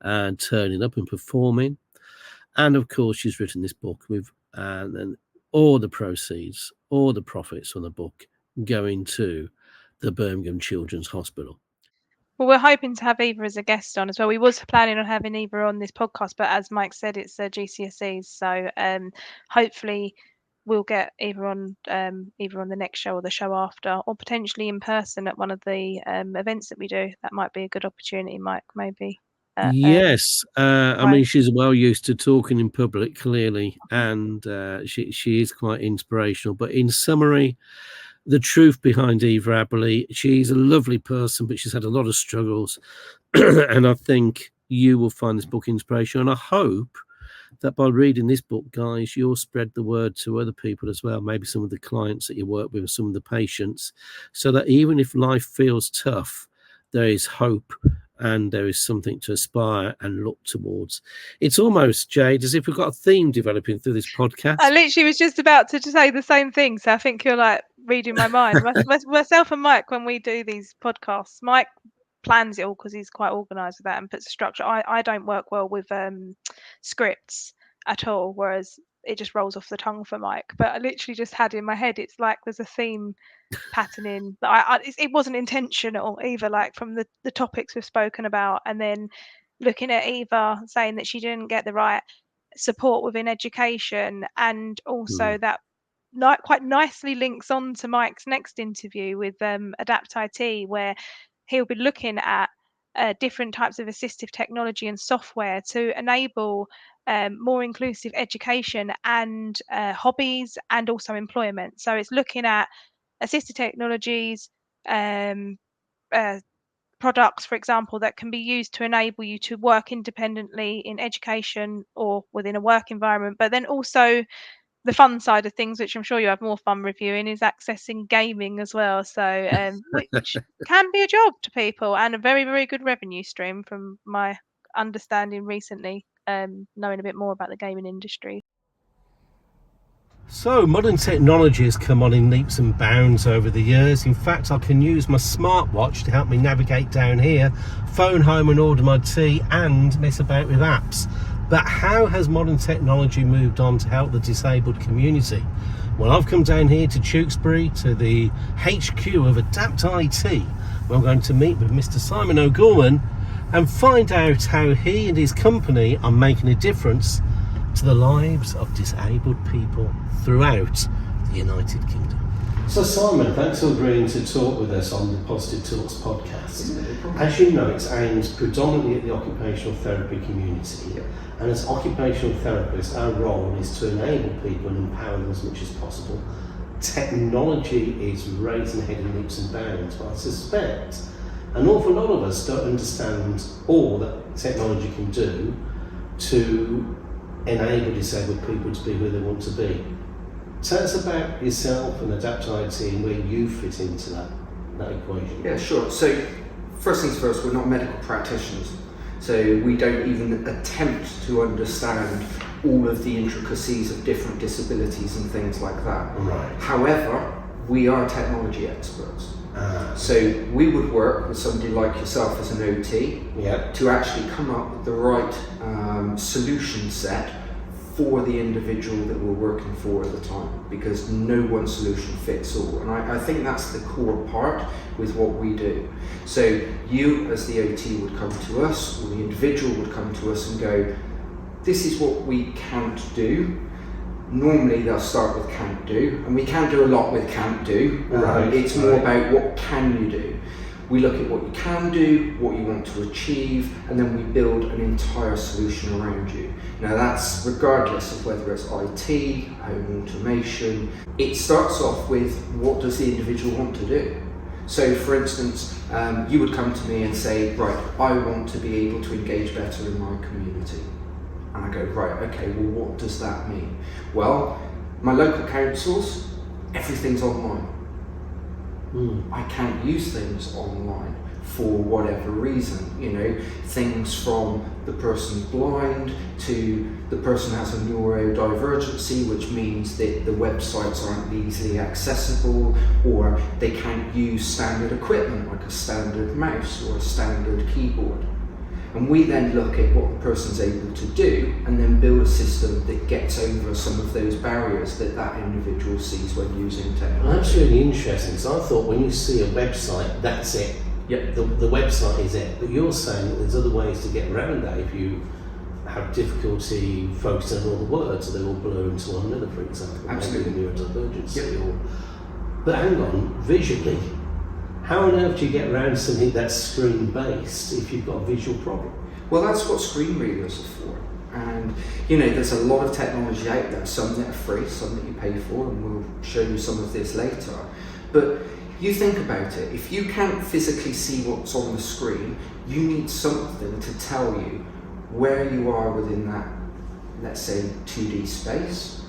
turning up and performing. And of course, she's written this book with, and all the proceeds, all the profits from the book going to the Birmingham Children's Hospital. Well, we're hoping to have Eva as a guest on as well. We was planning on having Eva on this podcast, but as Mike said, it's GCSEs, so hopefully we'll get Eva on either on the next show or the show after, or potentially in person at one of the events that we do. That might be a good opportunity, Mike. Maybe. Yes, I right. mean she's well used to talking in public, clearly, and she is quite inspirational. But in summary, the truth behind Eva Aberley, she's a lovely person, but she's had a lot of struggles, and I think you will find this book inspirational. And I hope that by reading this book, guys, you'll spread the word to other people as well, maybe some of the clients that you work with, some of the patients, so that even if life feels tough, there is hope and there is something to aspire and look towards. It's almost, Jade, as if we've got a theme developing through this podcast. I literally was just about to say the same thing, so I think you're like reading my mind. Myself and Mike, when we do these podcasts, Mike plans it all because he's quite organised with that and puts a structure. I don't work well with scripts at all, whereas it just rolls off the tongue for Mike. But I literally just had in my head, it's like there's a theme patterning that it wasn't intentional either, like from the topics we've spoken about, and then looking at Eva saying that she didn't get the right support within education, and also that quite nicely links on to Mike's next interview with Adapt IT, where he'll be looking at different types of assistive technology and software to enable more inclusive education and hobbies, and also employment. So it's looking at assistive technologies, products, for example, that can be used to enable you to work independently in education or within a work environment. But then also the fun side of things, which I'm sure you have more fun reviewing, is accessing gaming as well. So which can be a job to people and a very, very good revenue stream from my understanding recently, knowing a bit more about the gaming industry. So modern technology has come on in leaps and bounds over the years. In fact, I can use my smartwatch to help me navigate down here, phone home and order my tea, and mess about with apps. But how has modern technology moved on to help the disabled community? Well, I've come down here to Tewkesbury, to the HQ of Adapt IT, where I'm going to meet with Mr. Simon O'Gorman and find out how he and his company are making a difference to the lives of disabled people throughout the United Kingdom. So Simon, thanks for agreeing to talk with us on the Positive Talks podcast. As you know, it's aimed predominantly at the occupational therapy community. And as occupational therapists, our role is to enable people and empower them as much as possible. Technology is raising ahead in leaps and bounds, but I suspect an awful lot of us don't understand all that technology can do to enable disabled people to be who they want to be. Tell us about yourself and Adapt IT and where you fit into that equation. Yeah, sure. So first things first, we're not medical practitioners. So we don't even attempt to understand all of the intricacies of different disabilities and things like that. Right. However, we are technology experts. So we would work with somebody like yourself as an OT to actually come up with the right solution set for the individual that we're working for at the time, because no one solution fits all. And I think that's the core part with what we do. So you as the OT would come to us, or the individual would come to us and go, this is what we can't do. Normally they'll start with can't do, and we can't do a lot with can't do. It's more about what can you do. We look at what you can do, what you want to achieve, and then we build an entire solution around you. Now that's regardless of whether it's IT, home automation. It starts off with what does the individual want to do. So for instance, you would come to me and say, right, I want to be able to engage better in my community. And I go, right, okay, well what does that mean? Well, my local councils, everything's online. I can't use things online for whatever reason, things from the person's blind to the person has a neurodivergency, which means that the websites aren't easily accessible, or they can't use standard equipment like a standard mouse or a standard keyboard. And we then look at what the person's able to do and then build a system that gets over some of those barriers that individual sees when using technology. Well, that's really interesting, because I thought when you see a website, that's it. Yep. The website is it. But you're saying that there's other ways to get around that if you have difficulty focusing on all the words, or they all blur into one another, for example. Absolutely. Maybe neurodivergency. Yep. But hang on, visually, how on earth do you get around something that's screen-based if you've got a visual problem? Well, that's what screen readers are for. And, there's a lot of technology out there, some that are free, some that you pay for, and we'll show you some of this later. But you think about it, if you can't physically see what's on the screen, you need something to tell you where you are within that, let's say, 2D space,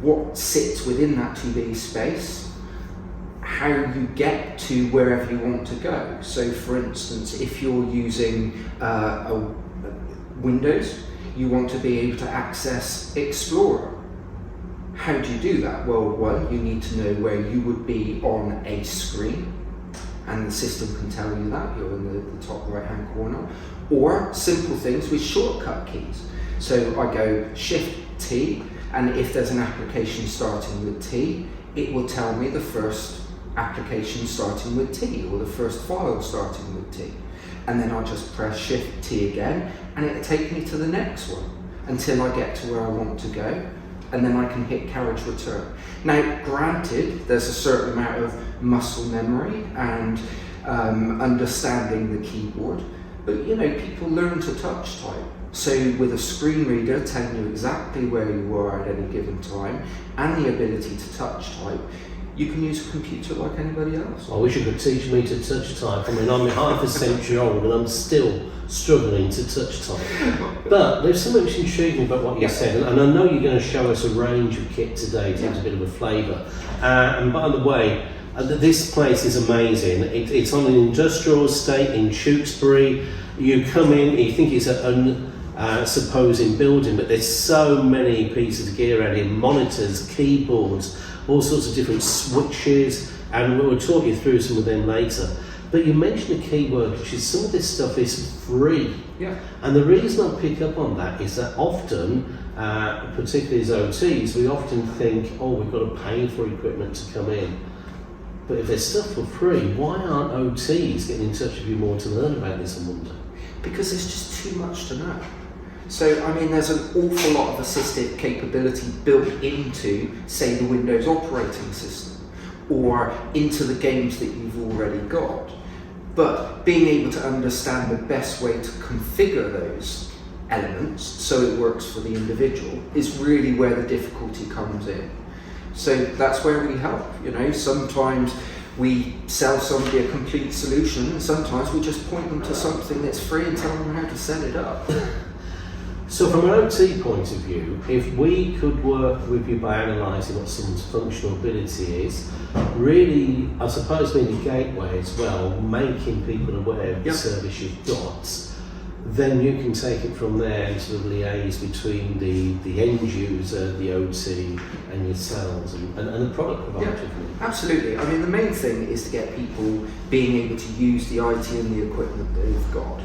what sits within that 2D space, how you get to wherever you want to go. So for instance, if you're using Windows, you want to be able to access Explorer. How do you do that? Well, one, you need to know where you would be on a screen, and the system can tell you that, you're in the top right hand corner. Or simple things with shortcut keys. So I go Shift T, and if there's an application starting with T, it will tell me the first application starting with T, or the first file starting with T. And then I'll just press Shift T again, and it'll take me to the next one until I get to where I want to go, and then I can hit carriage return. Now, granted, there's a certain amount of muscle memory and understanding the keyboard, But people learn to touch type. So with a screen reader telling you exactly where you are at any given time and the ability to touch type, you can use a computer like anybody else. I wish you could teach me to touch type. I mean, I'm half a century old and I'm still struggling to touch type. But there's something which intrigued me about what you said, and I know you're going to show us a range of kit today to give us a bit of a flavour. And by the way, this place is amazing. It's on an industrial estate in Tewkesbury. You come in, you think it's an supposing building, but there's so many pieces of gear out here, monitors, keyboards, all sorts of different switches, and we'll talk you through some of them later. But you mentioned a key word, which is some of this stuff is free. Yeah. And the reason I pick up on that is that often, particularly as OTs, we often think, oh, we've got to pay for equipment to come in. But if there's stuff for free, why aren't OTs getting in touch with you more to learn about this, I wonder? Because there's just too much to know. So, I mean, there's an awful lot of assistive capability built into, say, the Windows operating system or into the games that you've already got. But being able to understand the best way to configure those elements so it works for the individual is really where the difficulty comes in. So that's where we help. Sometimes we sell somebody a complete solution, and sometimes we just point them to something that's free and tell them how to set it up. So from an OT point of view, if we could work with you by analysing what someone's functional ability is, really, I suppose being a gateway as well, making people aware of the service you've got, then you can take it from there and sort of liaise between the end user, the OT, and yourselves and the product provider. Yeah, absolutely. I mean, the main thing is to get people being able to use the IT and the equipment that they've got.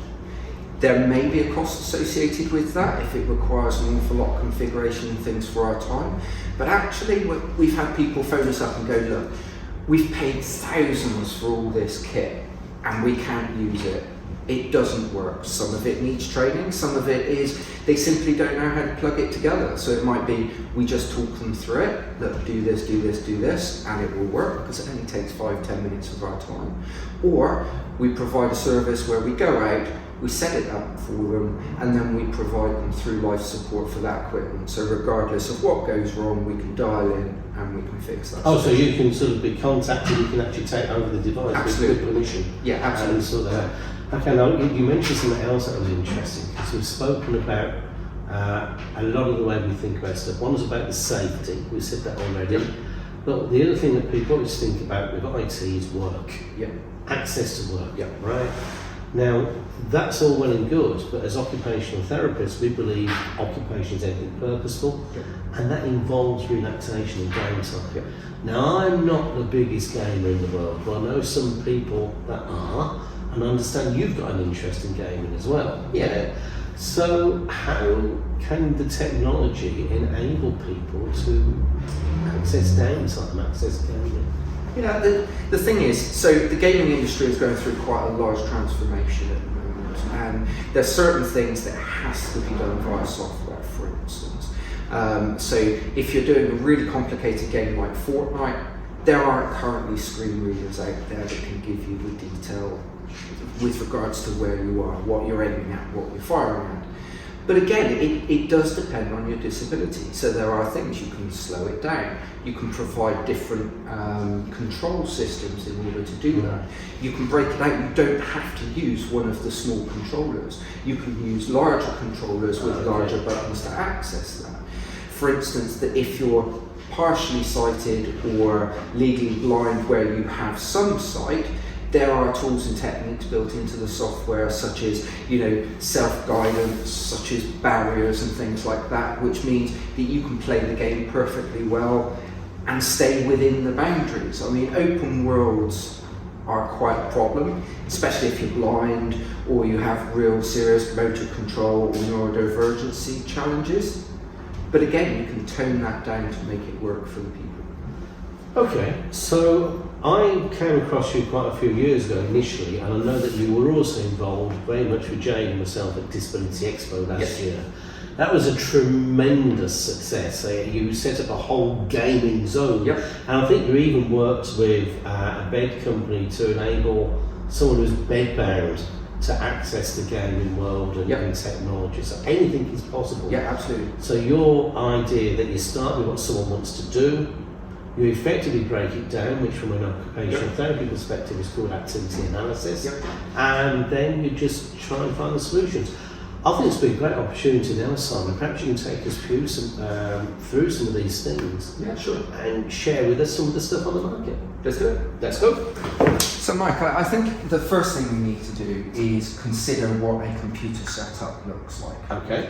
There may be a cost associated with that if it requires an awful lot of configuration and things for our time. But actually, we've had people phone us up and go, look, we've paid thousands for all this kit and we can't use it. It doesn't work. Some of it needs training, some of it is they simply don't know how to plug it together. So it might be we just talk them through it, look, do this, do this, do this, and it will work because it only takes 5-10 minutes of our time. Or we provide a service where we go out, we set it up for them, and then we provide them through life support for that equipment. So regardless of what goes wrong, we can dial in and we can fix that. Oh, so you can sort of be contacted, you can actually take over the device with permission. Yeah, absolutely. And sort of, okay, now you mentioned something else that was interesting, because we've spoken about a lot of the way we think about stuff. One was about the safety, we said that already. Yep. But the other thing that people always think about with IT is work. Yeah. Access to work, Yeah. right? Now, that's all well and good, but as occupational therapists, we believe occupation is anything purposeful, and that involves relaxation and downtime. Yeah. Now, I'm not the biggest gamer in the world, but I know some people that are, and I understand you've got an interest in gaming as well. Yeah. So, how can the technology enable people to access downtime, access gaming? Yeah, the thing is, so the gaming industry is going through quite a large transformation at the moment, and there's certain things that has to be done via software, for instance. So if you're doing a really complicated game like Fortnite, there aren't currently screen readers out there that can give you the detail with regards to where you are, what you're aiming at, what you're firing at. But again, it does depend on your disability. So there are things you can slow it down. You can provide different control systems in order to do that. You can break it out. You don't have to use one of the small controllers. You can use larger controllers with larger buttons to access that. For instance, that if you're partially sighted or legally blind where you have some sight, there are tools and techniques built into the software, such as, self-guidance, such as barriers and things like that, which means that you can play the game perfectly well and stay within the boundaries. I mean, open worlds are quite a problem, especially if you're blind or you have real serious motor control or neurodivergency challenges. But again, you can tone that down to make it work for the people. Okay, so I came across you quite a few years ago initially, and I know that you were also involved very much with Jay and myself at Disability Expo last year. That was a tremendous success. You set up a whole gaming zone, and I think you even worked with a bed company to enable someone who's bedbound to access the gaming world and, Yep. and technology. So anything is possible. Yeah, absolutely. So your idea that you start with what someone wants to do, you effectively break it down, which from an occupational Yep. therapy perspective is called activity analysis, Yep. and then you just try and find the solutions. I think it's been a great opportunity now, Simon. Perhaps you can take us through some of these things Yeah, sure. and share with us some of the stuff on the market. Let's do it. Let's go. So Mike, I think the first thing we need to do is consider what a computer setup looks like. Okay.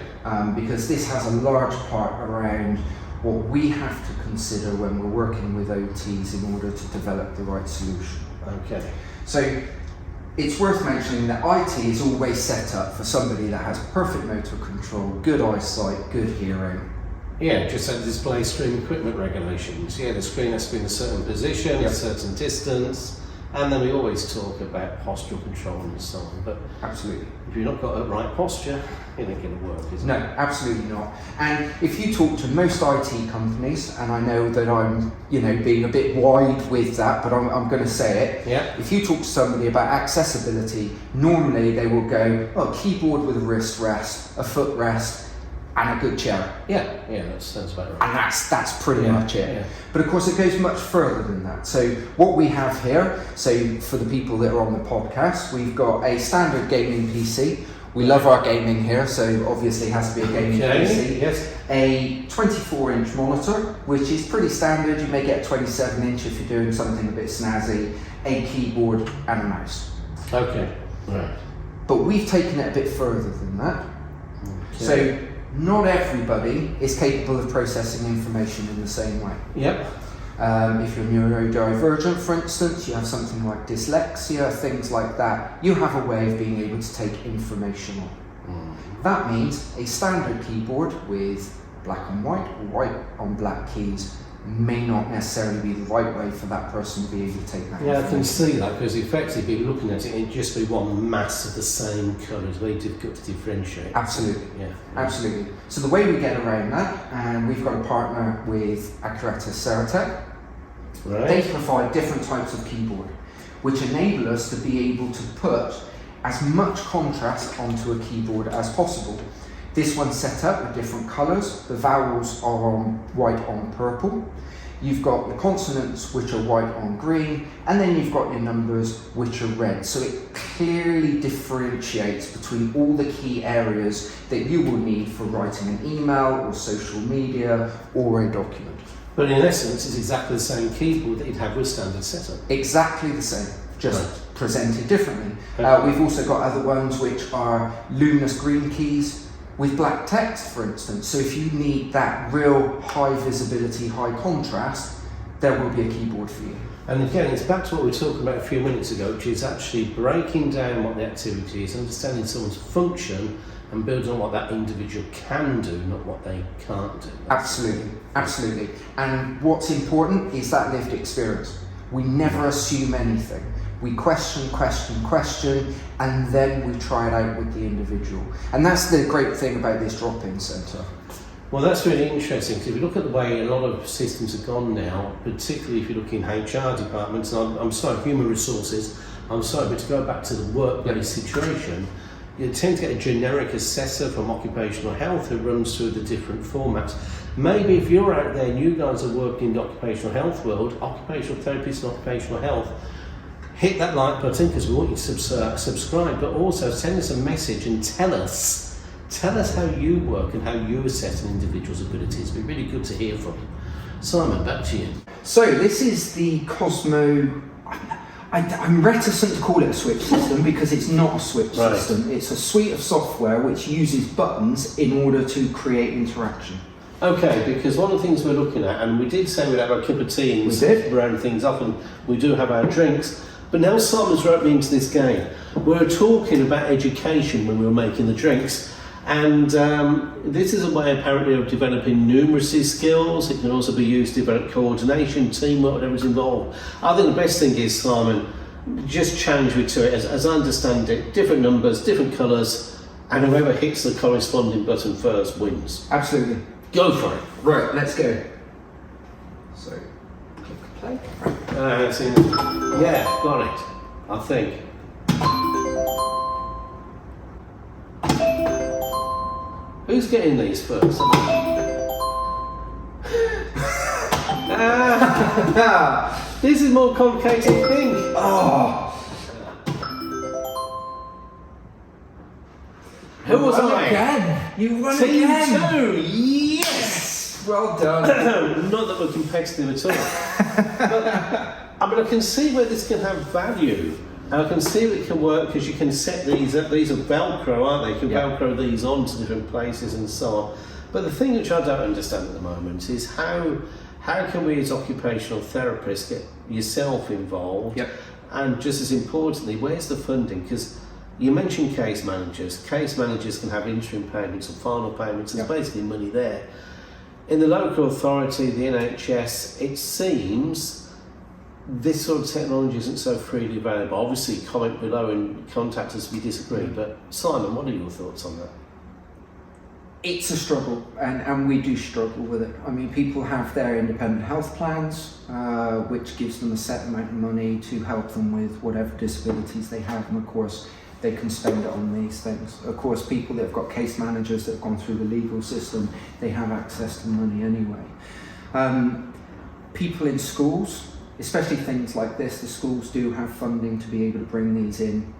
Because this has a large part around what we have to consider when we're working with OTs in order to develop the right solution. Okay. So it's worth mentioning that IT is always set up for somebody that has perfect motor control, good eyesight, good hearing. Yeah, just like display stream equipment regulations. Yeah, the screen has to be in a certain position, Yep. a certain distance, and then we always talk about postural control and so on. But Absolutely. if you've not got the right posture, it ain't going to work, is it? No, absolutely not. And if you talk to most IT companies, and I know that I'm, being a bit wide with that, but I'm going to say it. Yeah. If you talk to somebody about accessibility, normally they will go, a keyboard with a wrist rest, a foot rest, and a good chair. Yeah, that sounds about right. And that's pretty Yeah, much it. yeah. But of course it goes much further than that. So what we have here, so for the people that are on the podcast, we've got a standard gaming PC. We love our gaming here, so obviously it has to be a gaming PC. Yes. A 24-inch monitor, which is pretty standard. You may get a 27-inch if you're doing something a bit snazzy. A keyboard and a mouse. Okay. Right. But we've taken it a bit further than that. Okay. So not everybody is capable of processing information in the same way. Yep. If you're neurodivergent, for instance, you have something like dyslexia, things like that, you have a way of being able to take information on. That means a standard keyboard with black on white or white on black keys may not necessarily be the right way for that person to be able to take that Yeah, I can information. see that because effectively looking at it, it'd just be one mass of the same colours, very difficult to differentiate. Absolutely. Yeah. Absolutely. So the way we get around that, and we've got a partner with Acurata Ceratec, Right. they provide different types of keyboard, which enable us to be able to put as much contrast onto a keyboard as possible. This one's set up with different colours. The vowels are on white on purple. You've got the consonants, which are white on green, and then you've got your numbers, which are red. So it clearly differentiates between all the key areas that you will need for writing an email or social media or a document. But in essence, it's exactly the same keyboard that you'd have with standard setup. Exactly the same, just Right. presented differently. Okay. We've also got other ones which are luminous green keys with black text, for instance. So if you need that real high visibility, high contrast, there will be a keyboard for you. And again, it's back to what we were talking about a few minutes ago, which is actually breaking down what the activity is, understanding someone's function, and building on what that individual can do, not what they can't do. Absolutely, absolutely. And what's important is that lived experience. We never assume anything. We question, and then we try it out with the individual. And that's the great thing about this drop-in centre. Well, that's really interesting because if you look at the way a lot of systems have gone now, particularly if you look in HR departments, and I'm sorry, human resources, I'm sorry, but to go back to the workplace situation, you tend to get a generic assessor from occupational health who runs through the different formats. Maybe if you're out there and you guys are working in the occupational health world, occupational therapists and occupational health, hit that like button because we want you to subscribe, but also send us a message and tell us how you work and how you assess an individual's abilities. It'd be really good to hear from you. Simon, back to you. So this is the Cosmo. I'm reticent to call it a switch system because it's not a switch Right. system. It's a suite of software which uses buttons in order to create interaction. Okay, because one of the things we're looking at, and we did say we'd have our cup of tea We did. round things up, and we do have our drinks, but now Simon's roped me into this game. We were talking about education when we were making the drinks, and this is a way apparently of developing numeracy skills. It can also be used to develop coordination, teamwork, whatever's involved. I think the best thing is, Simon, just challenge me to it, as I understand it, different numbers, different colours, and whoever hits the corresponding button first wins. Absolutely. Go for it. Right, let's go. So, click play. Yeah, got it, I think. Who's getting these first? This is more complicated than you think. Oh, Who was I? Again. You run Team again. 2. Yes. Well done. Not that we're competitive at all. But I can see where this can have value. And I can see that it can work because you can set these up. These are Velcro, aren't they? You can Velcro these onto different places and so on. But the thing which I don't understand at the moment is how can we as occupational therapists get yourself involved? Yep. And just as importantly, where's the funding? Because you mentioned case managers. Case managers can have interim payments or final payments. There's basically money there. In the local authority, the NHS, it seems this sort of technology isn't so freely available. Obviously, comment below and contact us if you disagree. But Simon, what are your thoughts on that? It's a struggle, and we do struggle with it. I mean, people have their independent health plans, which gives them a set amount of money to help them with whatever disabilities they have, and of course, they can spend it on these things. Of course, people that have got case managers that have gone through the legal system, they have access to money anyway. People in schools, especially things like this, the schools do have funding to be able to bring these in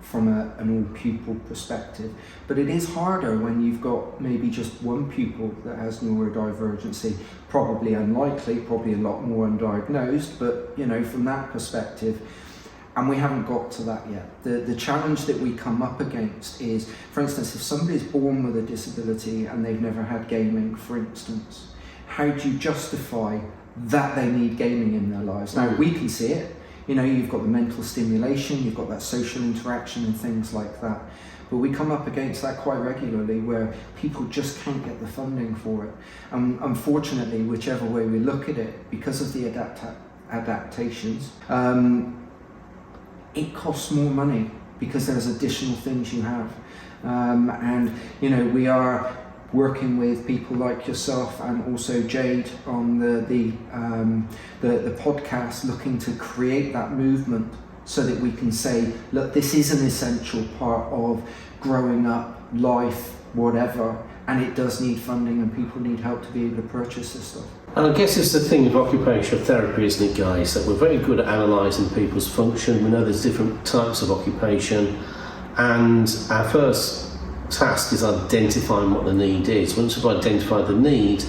from an all-pupil perspective. But it is harder when you've got maybe just one pupil that has neurodivergency. Probably unlikely, probably a lot more undiagnosed, but you know, from that perspective, and we haven't got to that yet. The challenge that we come up against is, for instance, if somebody's born with a disability and they've never had gaming, for instance, how do you justify that they need gaming in their lives? Now, we can see it. You know, you've got the mental stimulation, you've got that social interaction and things like that. But we come up against that quite regularly where people just can't get the funding for it. And unfortunately, whichever way we look at it, because of the adaptations, it costs more money because there's additional things you have. And, you know, we are working with people like yourself and also Jade on the podcast, looking to create that movement so that we can say, look, this is an essential part of growing up, life, whatever, and it does need funding and people need help to be able to purchase this stuff. And I guess it's the thing of occupational therapy, isn't it, guys, that we're very good at analysing people's function. We know there's different types of occupation, and our first task is identifying what the need is. Once we've identified the need,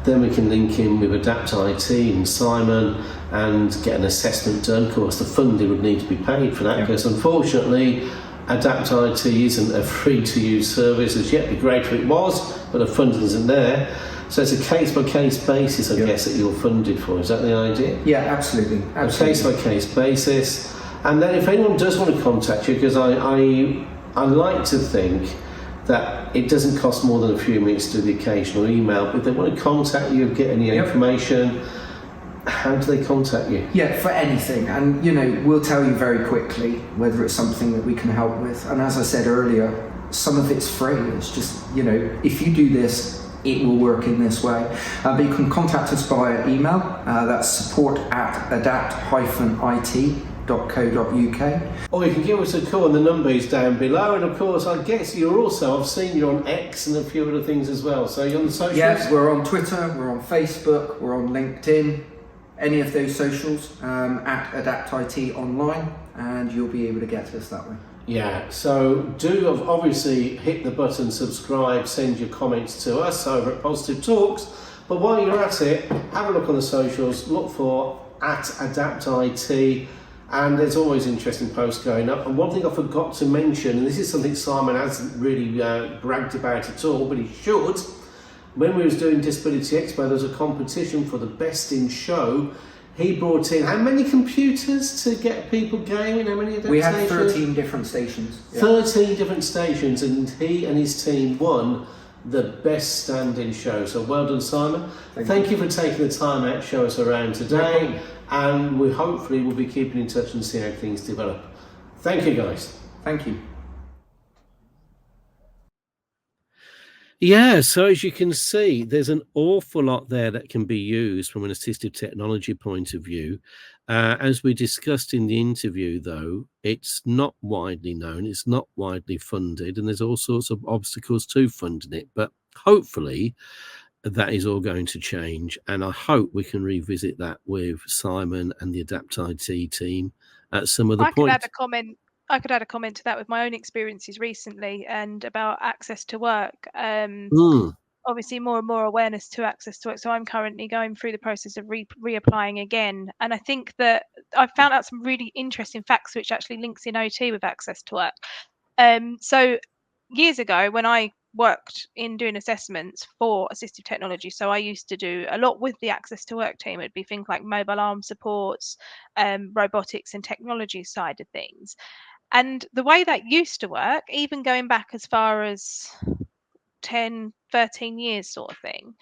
then we can link in with Adapt IT and Simon and get an assessment done. Of course, the funding would need to be paid for that, because unfortunately Adapt IT isn't a free-to-use service as yet. It'd be great if it was, but the funding isn't there. So it's a case-by-case basis, I guess, that you're funded for. Is that the idea? Yeah, absolutely. A case-by-case basis. And then if anyone does want to contact you, because I like to think that it doesn't cost more than a few minutes to do the occasional email, but if they want to contact you, get any information, how do they contact you? Yeah, for anything. And, you know, we'll tell you very quickly whether it's something that we can help with. And as I said earlier, some of it's free. It's just, you know, if you do this, it will work in this way. But you can contact us via email. That's support@adapt-it.co.uk. Or you can give us a call, and the number is down below. And of course, I guess you're also, I've seen you're on X and a few other things as well. So you're on the socials? Yes, we're on Twitter, we're on Facebook, we're on LinkedIn, any of those socials, at Adapt IT Online, and you'll be able to get to us that way. Yeah, so do obviously hit the button, subscribe, send your comments to us over at Positive Talks. But while you're at it, have a look on the socials, look for @AdaptIT, and there's always interesting posts going up. And one thing I forgot to mention, and this is something Simon hasn't really bragged about at all, but he should. When we was doing Disability Expo, there was a competition for the best in show. He brought in how many computers to get people gaming? How many adaptations? We had 13 different stations. 13 different stations, and he and his team won the best stand-in show. So well done, Simon. Thank you for taking the time out to show us around today, and we hopefully will be keeping in touch and see how things develop. Thank you, guys. Thank you. Yeah, so as you can see, there's an awful lot there that can be used from an assistive technology point of view. As we discussed in the interview, though, it's not widely known, it's not widely funded, and there's all sorts of obstacles to funding it. But hopefully that is all going to change, and I hope we can revisit that with Simon and the Adapt IT team at some other point. I could add a comment to that with my own experiences recently and about access to work. Obviously more and more awareness to access to work. So I'm currently going through the process of reapplying again. And I think that I've found out some really interesting facts which actually links in OT with access to work. So years ago, when I worked in doing assessments for assistive technology, so I used to do a lot with the access to work team. It'd be things like mobile arm supports, robotics and technology side of things. And the way that used to work, even going back as far as 10, 13 years sort of thing,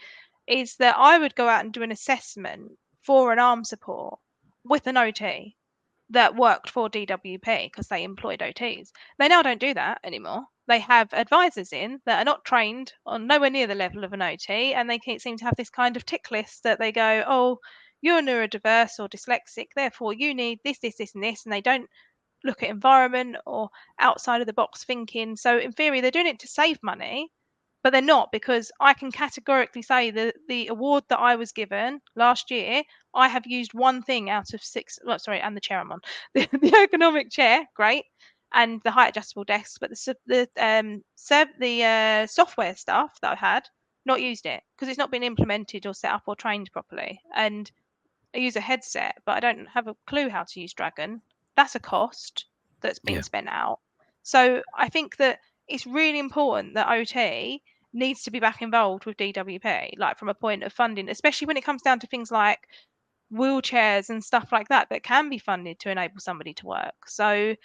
is that I would go out and do an assessment for an arm support with an OT that worked for DWP because they employed OTs. They now don't do that anymore. They have advisors in that are not trained on nowhere near the level of an OT, and they seem to have this kind of tick list that they go, oh, you're neurodiverse or dyslexic, therefore you need this, this, this, and this, and they don't look at environment or outside of the box thinking. So in theory, they're doing it to save money, but they're not, because I can categorically say that the award that I was given last year, I have used one thing out of 6. Well, sorry, and the chair I'm on, the ergonomic chair, great, and the height adjustable desk, but the software stuff that I've had, not used it because it's not been implemented or set up or trained properly. And I use a headset, but I don't have a clue how to use Dragon. That's a cost that's been spent out. So I think that it's really important that OT needs to be back involved with DWP, like from a point of funding, especially when it comes down to things like wheelchairs and stuff like that that can be funded to enable somebody to work. So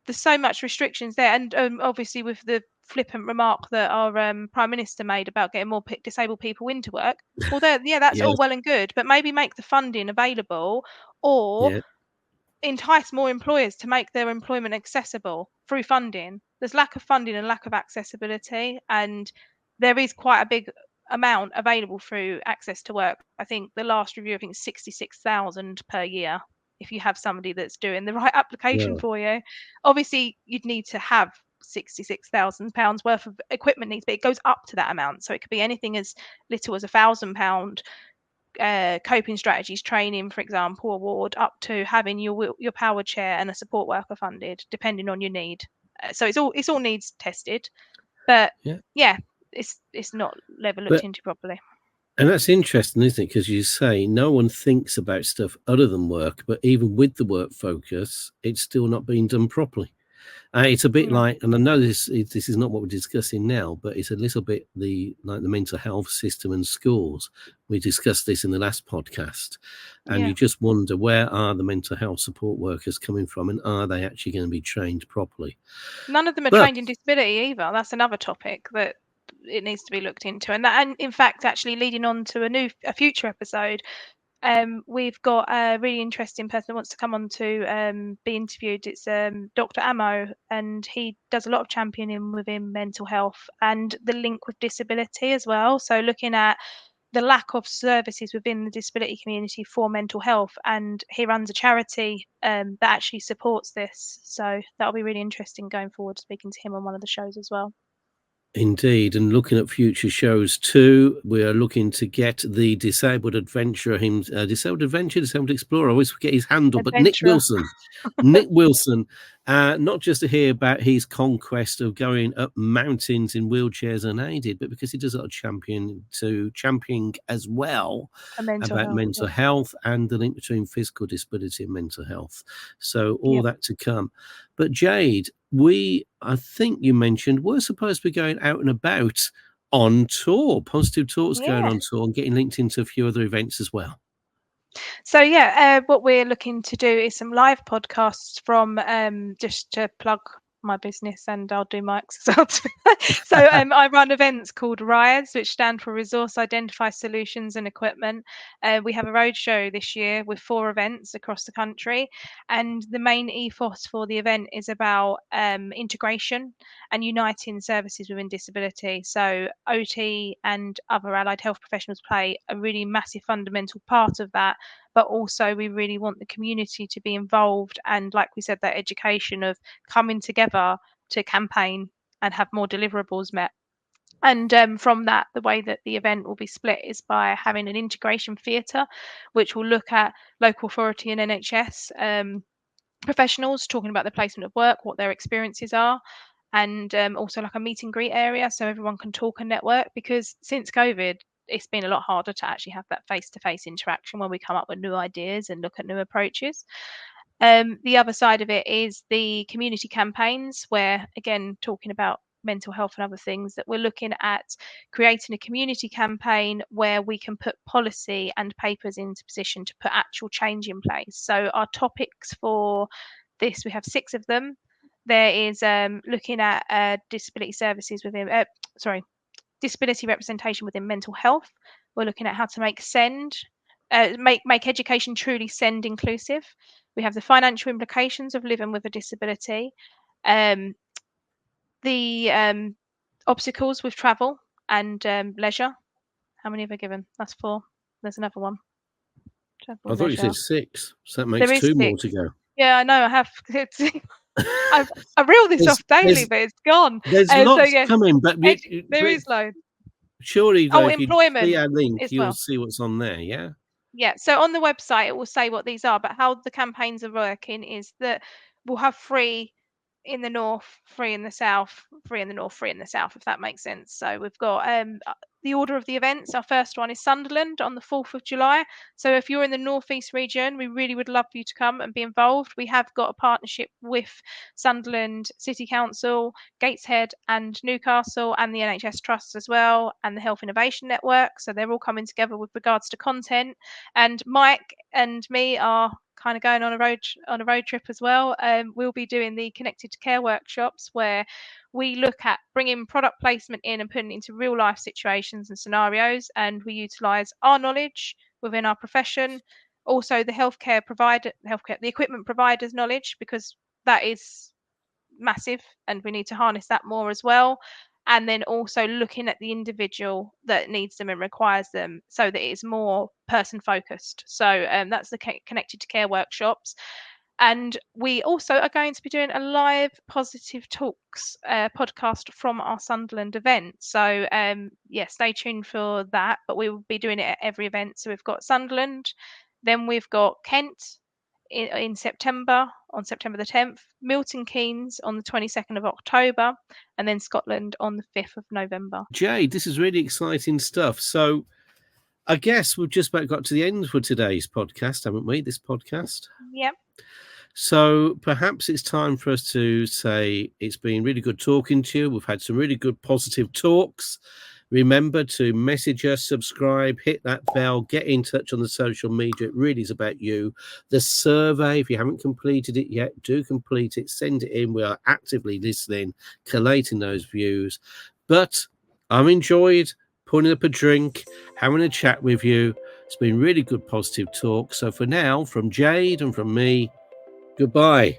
there's so much restrictions there, and obviously with the flippant remark that our Prime Minister made about getting more disabled people into work. Well, that's all well and good, but maybe make the funding available, or entice more employers to make their employment accessible through funding. There's lack of funding and lack of accessibility, and there is quite a big amount available through access to work. I think the last review, I think, is 66,000 per year if you have somebody that's doing the right application for you. Obviously, you'd need to have £66,000 worth of equipment needs, but it goes up to that amount. So it could be anything as little as £1,000 coping strategies training, for example, award, up to having your power chair and a support worker funded, depending on your need. So it's all needs tested, but it's not looked into properly. And that's interesting, isn't it? Because you say no one thinks about stuff other than work, but even with the work focus, it's still not being done properly. It's a bit like, and I know this is not what we're discussing now, but it's a little bit like the mental health system and schools. We discussed this in the last podcast, and you just wonder, where are the mental health support workers coming from, and are they actually going to be trained properly? None of them are trained in disability either. That's another topic that it needs to be looked into, and in fact, actually leading on to a future episode. We've got a really interesting person that wants to come on to be interviewed. It's Dr. Amo, and he does a lot of championing within mental health and the link with disability as well. So looking at the lack of services within the disability community for mental health, and he runs a charity that actually supports this. So that'll be really interesting going forward, speaking to him on one of the shows as well. Indeed, and looking at future shows too, we are looking to get the disabled explorer. I always forget his handle, but Nick Wilson, not just to hear about his conquest of going up mountains in wheelchairs unaided, but because he does a lot of championing as well about mental health and the link between physical disability and mental health. So all that to come. But Jade, I think you mentioned we're supposed to be going out and about on tour. Positive Talks going on tour and getting linked into a few other events as well. So what we're looking to do is some live podcasts from just to plug my business, and I'll do my exercise. So I run events called RISE, which stand for Resource Identify Solutions and Equipment. We have a roadshow this year with 4 events across the country, and the main ethos for the event is about integration and uniting services within disability. So OT and other allied health professionals play a really massive fundamental part of that, but also we really want the community to be involved, and like we said, that education of coming together to campaign and have more deliverables met. And from that, the way that the event will be split is by having an integration theatre, which will look at local authority and NHS professionals talking about the placement of work, what their experiences are, and also like a meet and greet area so everyone can talk and network, because since COVID, it's been a lot harder to actually have that face-to-face interaction when we come up with new ideas and look at new approaches. The other side of it is the community campaigns, where, again, talking about mental health and other things, that we're looking at creating a community campaign where we can put policy and papers into position to put actual change in place. So our topics for this, we have 6 of them. There is looking at disability services within, disability representation within mental health. We're looking at how to make make education truly SEND inclusive. We have the financial implications of living with a disability, the obstacles with travel and leisure. How many have I given? That's 4. There's another one. Travel, I thought leisure. you said 6, so that makes There is 2 more 6. to go. Yeah, I know. I have. I reel this off daily, but it's gone. There's So lots yes, coming, but there is loads. surely, though, if you Employment see our link, as you'll well. see what's on there. Yeah. Yeah, so on the website it will say what these are, but how the campaigns are working is that we'll have 3 in the north, 3 in the south, 3 in the north, 3 in the south, if that makes sense. So we've got the order of the events. Our first one is Sunderland on the 4th of July. So if you're in the northeast region, we really would love for you to come and be involved. We have got a partnership with Sunderland City Council, Gateshead and Newcastle, and the NHS Trust as well, and the Health Innovation Network. So they're all coming together with regards to content. And Mike and me are kind of going on a road trip as well. We'll be doing the Connected to Care workshops, where we look at bringing product placement in and putting it into real life situations and scenarios, and we utilize our knowledge within our profession, also the the equipment providers' knowledge, because that is massive and we need to harness that more as well. And then also looking at the individual that needs them and requires them, so that it is more person focused. So that's the Connected to Care workshops. And we also are going to be doing a live Positive Talks podcast from our Sunderland event. So stay tuned for that. But we will be doing it at every event. So we've got Sunderland, then we've got Kent in September, on September the 10th, Milton Keynes on the 22nd of October, and then Scotland on the 5th of November. Jade, this is really exciting stuff. So I guess we've just about got to the end for today's podcast, haven't we? This podcast. Yep. So perhaps it's time for us to say it's been really good talking to you. We've had some really good positive talks. Remember to message us, subscribe, hit that bell, get in touch on the social media. It really is about you. The survey, if you haven't completed it yet, do complete it, send it in. We are actively listening, collating those views. But I've enjoyed putting up a drink, having a chat with you. It's been really good positive talk. So for now, from Jade and from me, goodbye.